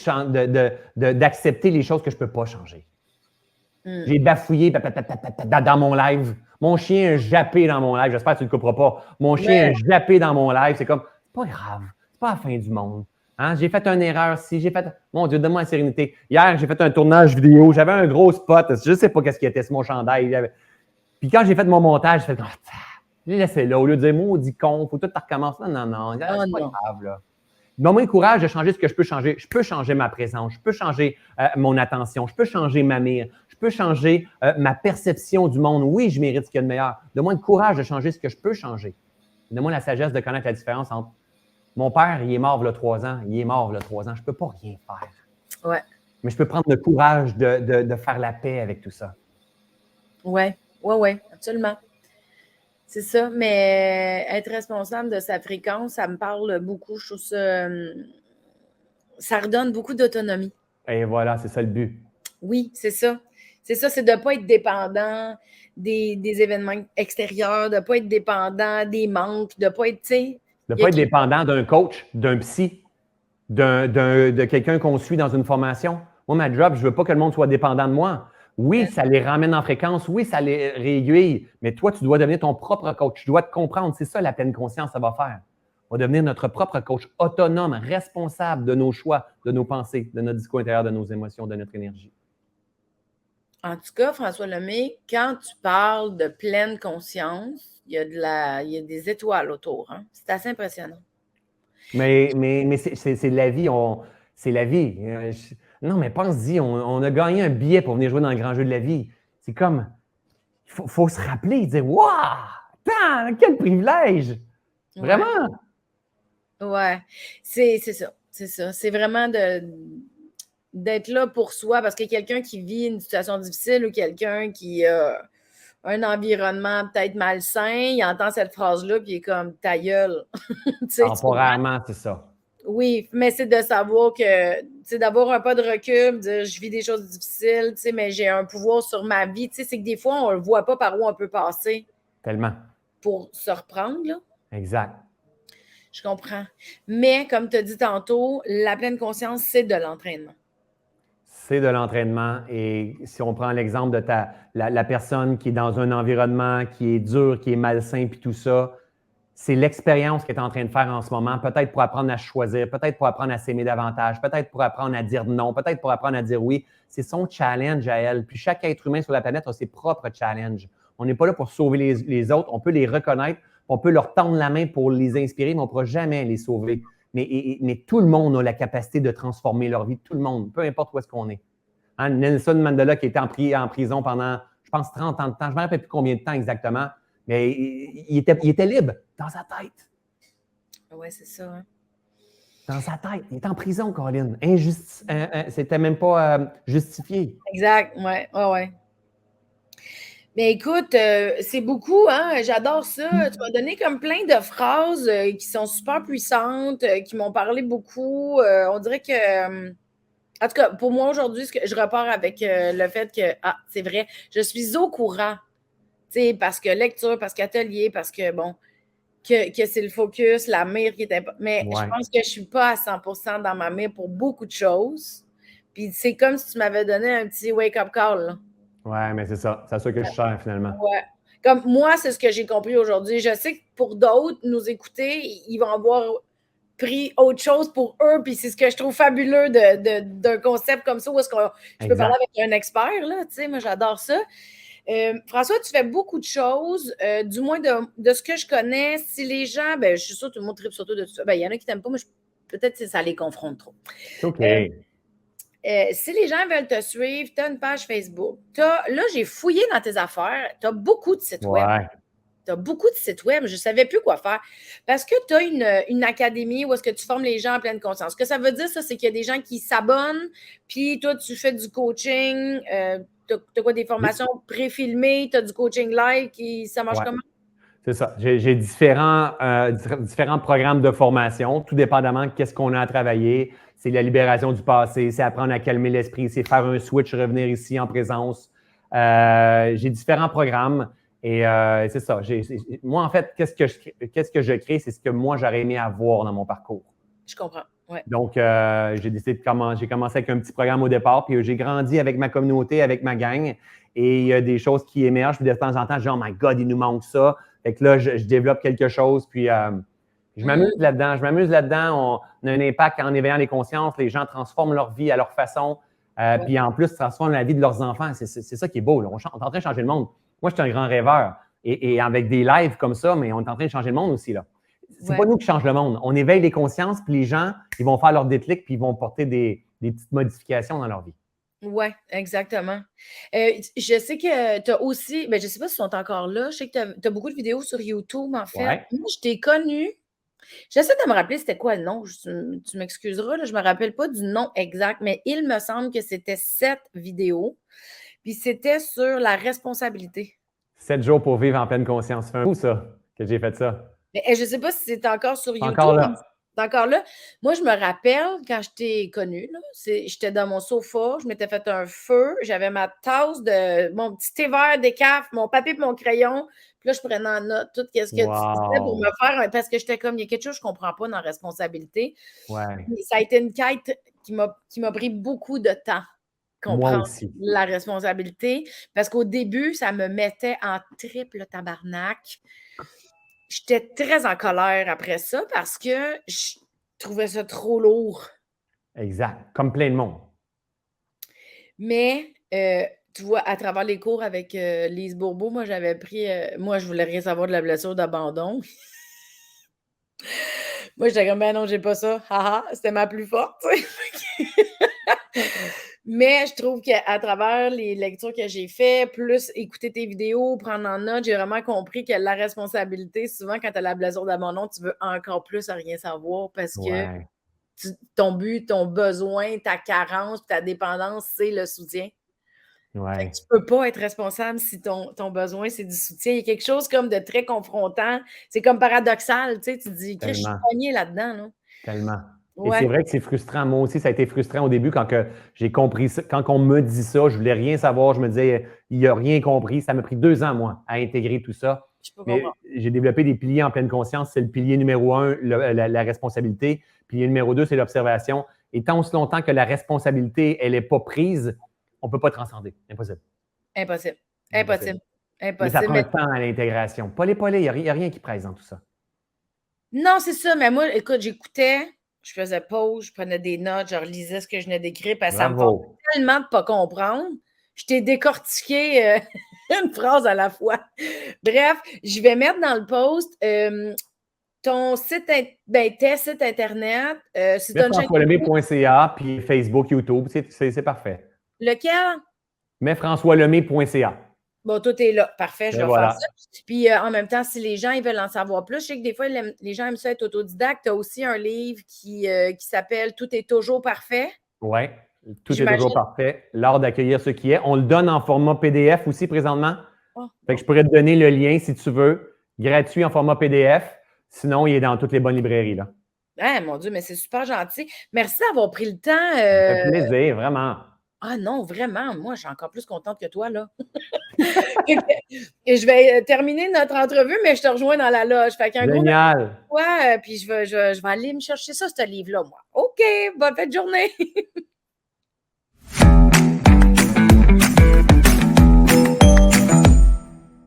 d'accepter les choses que je ne peux pas changer. J'ai bafouillé dans mon live. Mon chien a jappé dans mon live. J'espère que tu ne le couperas pas. Mon chien a jappé dans mon live. C'est comme, c'est pas grave. C'est pas la fin du monde. Hein? J'ai fait une erreur si j'ai fait. Mon Dieu, donne-moi la sérénité. Hier, j'ai fait un tournage vidéo. J'avais un gros spot. Je ne sais pas qu'est-ce qui était, c'est mon chandail. Puis quand j'ai fait mon montage, j'ai fait, j'ai laissé là. Au lieu de dire, maudit con, faut tout recommencer. Non, non, non. C'est pas grave, là. Donne-moi le courage de changer ce que je peux changer. Je peux changer ma présence, je peux changer mon attention, je peux changer ma mire, je peux changer ma perception du monde. Oui, je mérite ce qu'il y a de meilleur. Donne-moi le courage de changer ce que je peux changer. Donne-moi la sagesse de connaître la différence entre mon père, il est mort il y a 3 ans, il est mort il y a 3 ans. Je ne peux pas rien faire. Ouais. Mais je peux prendre le courage de faire la paix avec tout ça. Ouais, absolument. C'est ça, mais être responsable de sa fréquence, ça me parle beaucoup. Je trouve ça redonne beaucoup d'autonomie. Et voilà, c'est ça le but. Oui, c'est ça. C'est ça, c'est de ne pas être dépendant des événements extérieurs, de ne pas être dépendant des manques, de ne pas être, tu sais. De ne pas être dépendant d'un coach, d'un psy, de quelqu'un qu'on suit dans une formation. Moi, ma job, je ne veux pas que le monde soit dépendant de moi. Oui, ça les ramène en fréquence. Oui, ça les réaiguille. Mais toi, tu dois devenir ton propre coach. Tu dois te comprendre. C'est ça la pleine conscience, ça va faire. On va devenir notre propre coach, autonome, responsable de nos choix, de nos pensées, de notre discours intérieur, de nos émotions, de notre énergie. En tout cas, François Lemay, quand tu parles de pleine conscience, il y a des étoiles autour. Hein? C'est assez impressionnant. Mais c'est la vie. C'est la vie. Non, mais pense-y, on a gagné un billet pour venir jouer dans le grand jeu de la vie. C'est comme, il faut se rappeler, dire, waouh, quel privilège! Vraiment! Ouais, c'est ça. C'est ça. C'est vraiment d'être là pour soi parce que quelqu'un qui vit une situation difficile ou quelqu'un qui a un environnement peut-être malsain, il entend cette phrase-là puis il est comme ta gueule. Temporairement, c'est ça. Oui, mais c'est de savoir que, tu sais, d'avoir un pas de recul, dire je vis des choses difficiles, tu sais, mais j'ai un pouvoir sur ma vie. Tu sais, c'est que des fois, on ne voit pas par où on peut passer. Tellement. Pour se reprendre, là. Exact. Je comprends. Mais, comme tu as dit tantôt, la pleine conscience, c'est de l'entraînement. C'est de l'entraînement. Et si on prend l'exemple de la personne qui est dans un environnement qui est dur, qui est malsain, puis tout ça, c'est l'expérience qu'elle est en train de faire en ce moment, peut-être pour apprendre à choisir, peut-être pour apprendre à s'aimer davantage, peut-être pour apprendre à dire non, peut-être pour apprendre à dire oui. C'est son challenge à elle. Puis chaque être humain sur la planète a ses propres challenges. On n'est pas là pour sauver les autres, on peut les reconnaître, on peut leur tendre la main pour les inspirer, mais on ne pourra jamais les sauver. Mais tout le monde a la capacité de transformer leur vie, tout le monde, peu importe où est-ce qu'on est. Hein, Nelson Mandela qui était en prison pendant, je pense, 30 ans de temps, je ne me rappelle plus combien de temps exactement, mais il était libre dans sa tête. Oui, c'est ça. Hein? Dans sa tête. Il est en prison, Colin. C'était même pas justifié. Exact, ouais. Mais écoute, c'est beaucoup, hein? J'adore ça. Tu m'as donné comme plein de phrases qui sont super puissantes, qui m'ont parlé beaucoup. On dirait que, en tout cas, pour moi aujourd'hui, je repars avec le fait que, c'est vrai, je suis au courant, tu sais, parce que lecture, parce qu'atelier, parce que, bon, que c'est le focus, la mire qui est importante. Mais je pense que je ne suis pas à 100% dans ma mire pour beaucoup de choses. Puis c'est comme si tu m'avais donné un petit wake-up call, là. Ouais, mais c'est ça. C'est à ça que je sers finalement. Ouais. Comme moi, c'est ce que j'ai compris aujourd'hui. Je sais que pour d'autres, nous écouter, ils vont avoir pris autre chose pour eux, puis c'est ce que je trouve fabuleux d'un concept comme ça, où est-ce que je peux parler avec un expert, là, tu sais, moi, j'adore ça. François, tu fais beaucoup de choses, du moins de ce que je connais. Si les gens, ben, je suis sûre que tout le monde tripe sur toi de tout ça. Ben, il y en a qui t'aiment pas, mais peut-être que ça les confronte trop. OK. Si les gens veulent te suivre, tu as une page Facebook. Là, j'ai fouillé dans tes affaires. Tu as beaucoup de sites web. Tu as beaucoup de sites web. Je ne savais plus quoi faire. Parce que tu as une académie où est-ce que tu formes les gens en pleine conscience. Ce que ça veut dire, ça, c'est qu'il y a des gens qui s'abonnent, puis toi, tu fais du coaching. Tu as quoi, des formations préfilmées, tu as du coaching live, ça marche comment? C'est ça. J'ai différents programmes de formation, tout dépendamment de qu'est-ce qu'on a à travailler. C'est la libération du passé, c'est apprendre à calmer l'esprit, c'est faire un switch, revenir ici en présence. J'ai différents programmes et c'est ça. Moi, en fait, qu'est-ce que je crée, c'est ce que moi, j'aurais aimé avoir dans mon parcours. Je comprends. Ouais. Donc, j'ai décidé j'ai commencé avec un petit programme au départ, puis j'ai grandi avec ma communauté, avec ma gang. Et il y a des choses qui émergent, puis de temps en temps, je dis « Oh my God, il nous manque ça ». Fait que là, je développe quelque chose, puis je m'amuse là-dedans. On a un impact en éveillant les consciences. Les gens transforment leur vie à leur façon. Puis en plus, transforment la vie de leurs enfants. C'est ça qui est beau. Là. On est en train de changer le monde. Moi, je suis un grand rêveur. Et avec des lives comme ça, mais on est en train de changer le monde aussi. Là. C'est pas nous qui changeons le monde. On éveille les consciences, puis les gens, ils vont faire leur déclic, puis ils vont porter des petites modifications dans leur vie. Oui, exactement. Je sais que tu as aussi, ben, je ne sais pas si sont encore là, je sais que tu as beaucoup de vidéos sur YouTube, en fait. Ouais. Moi, je t'ai connue. J'essaie de me rappeler c'était quoi le nom. Tu m'excuseras, là, je ne me rappelle pas du nom exact, mais il me semble que c'était 7 vidéos. Puis c'était sur la responsabilité. 7 jours pour vivre en pleine conscience. C'est un coup, ça, que j'ai fait ça. Mais, je ne sais pas si c'est encore sur YouTube. Encore là. C'est encore là. Moi, je me rappelle quand je t'ai connue, j'étais dans mon sofa, je m'étais fait un feu, j'avais ma tasse de mon petit thé vert décaf, mon papier et mon crayon. Puis là, je prenais en note tout ce que tu disais pour me faire, parce que j'étais comme, il y a quelque chose que je ne comprends pas dans la responsabilité. Ouais. Ça a été une quête qui m'a pris beaucoup de temps, comprendre la responsabilité, parce qu'au début, ça me mettait en triple tabarnak. J'étais très en colère après ça parce que je trouvais ça trop lourd. Exact. Comme plein de monde. Mais, tu vois, à travers les cours avec Lise Bourbeau, moi, j'avais pris. Moi, je voulais rien savoir de la blessure d'abandon. Moi, j'étais comme, ben non, j'ai pas ça. Haha, c'était ma plus forte. Mais je trouve qu'à travers les lectures que j'ai faites, plus écouter tes vidéos, prendre en note, j'ai vraiment compris que la responsabilité, souvent, quand tu as la blessure d'abandon, tu veux encore plus à rien savoir parce que ton but, ton besoin, ta carence, ta dépendance, c'est le soutien. Fait que tu peux pas être responsable si ton besoin, c'est du soutien. Il y a quelque chose comme de très confrontant. C'est comme paradoxal, tu sais. Tu te dis, je suis pognée là-dedans. Là. Tellement. Et c'est vrai que c'est frustrant. Moi aussi, ça a été frustrant au début quand j'ai compris ça. Quand on me dit ça, je voulais rien savoir. Je me disais, il n'a rien compris. Ça m'a pris 2 ans, moi, à intégrer tout ça. Mais j'ai développé des piliers en pleine conscience. C'est le pilier numéro 1, la responsabilité. Pilier numéro 2, c'est l'observation. Et tant aussi longtemps que la responsabilité, elle n'est pas prise, on ne peut pas transcender. Impossible. Impossible. Mais ça prend un temps à l'intégration. Pas il n'y a rien qui presse dans tout ça. Non, c'est ça. Mais moi, écoute, j'écoutais, je faisais pause, je prenais des notes, je relisais ce que je venais d'écrire parce que ça me fait tellement de ne pas comprendre. Je t'ai décortiqué une phrase à la fois. Bref, je vais mettre dans le post ton site, tes sites Internet. MetFrançoisLemay.ca puis Facebook, YouTube, c'est parfait. Lequel? MetFrançoisLemay.ca. Bon, tout est là. Parfait, je vais faire ça. Puis en même temps, si les gens ils veulent en savoir plus, je sais que des fois, les gens aiment ça être autodidacte. Tu as aussi un livre qui s'appelle « Tout est toujours parfait ». Oui, tout est toujours parfait. L'art d'accueillir ce qui est. On le donne en format PDF aussi présentement. Fait que je pourrais te donner le lien si tu veux, gratuit en format PDF. Sinon, il est dans toutes les bonnes librairies. Là. Ah, mon Dieu, mais c'est super gentil. Merci d'avoir pris le temps. Ça fait plaisir, vraiment. Ah non, vraiment. Moi, je suis encore plus contente que toi, là. Et je vais terminer notre entrevue, mais je te rejoins dans la loge. Fait qu'un Génial. Puis je vais aller me chercher ça, ce livre-là, moi. OK, bonne fin de journée.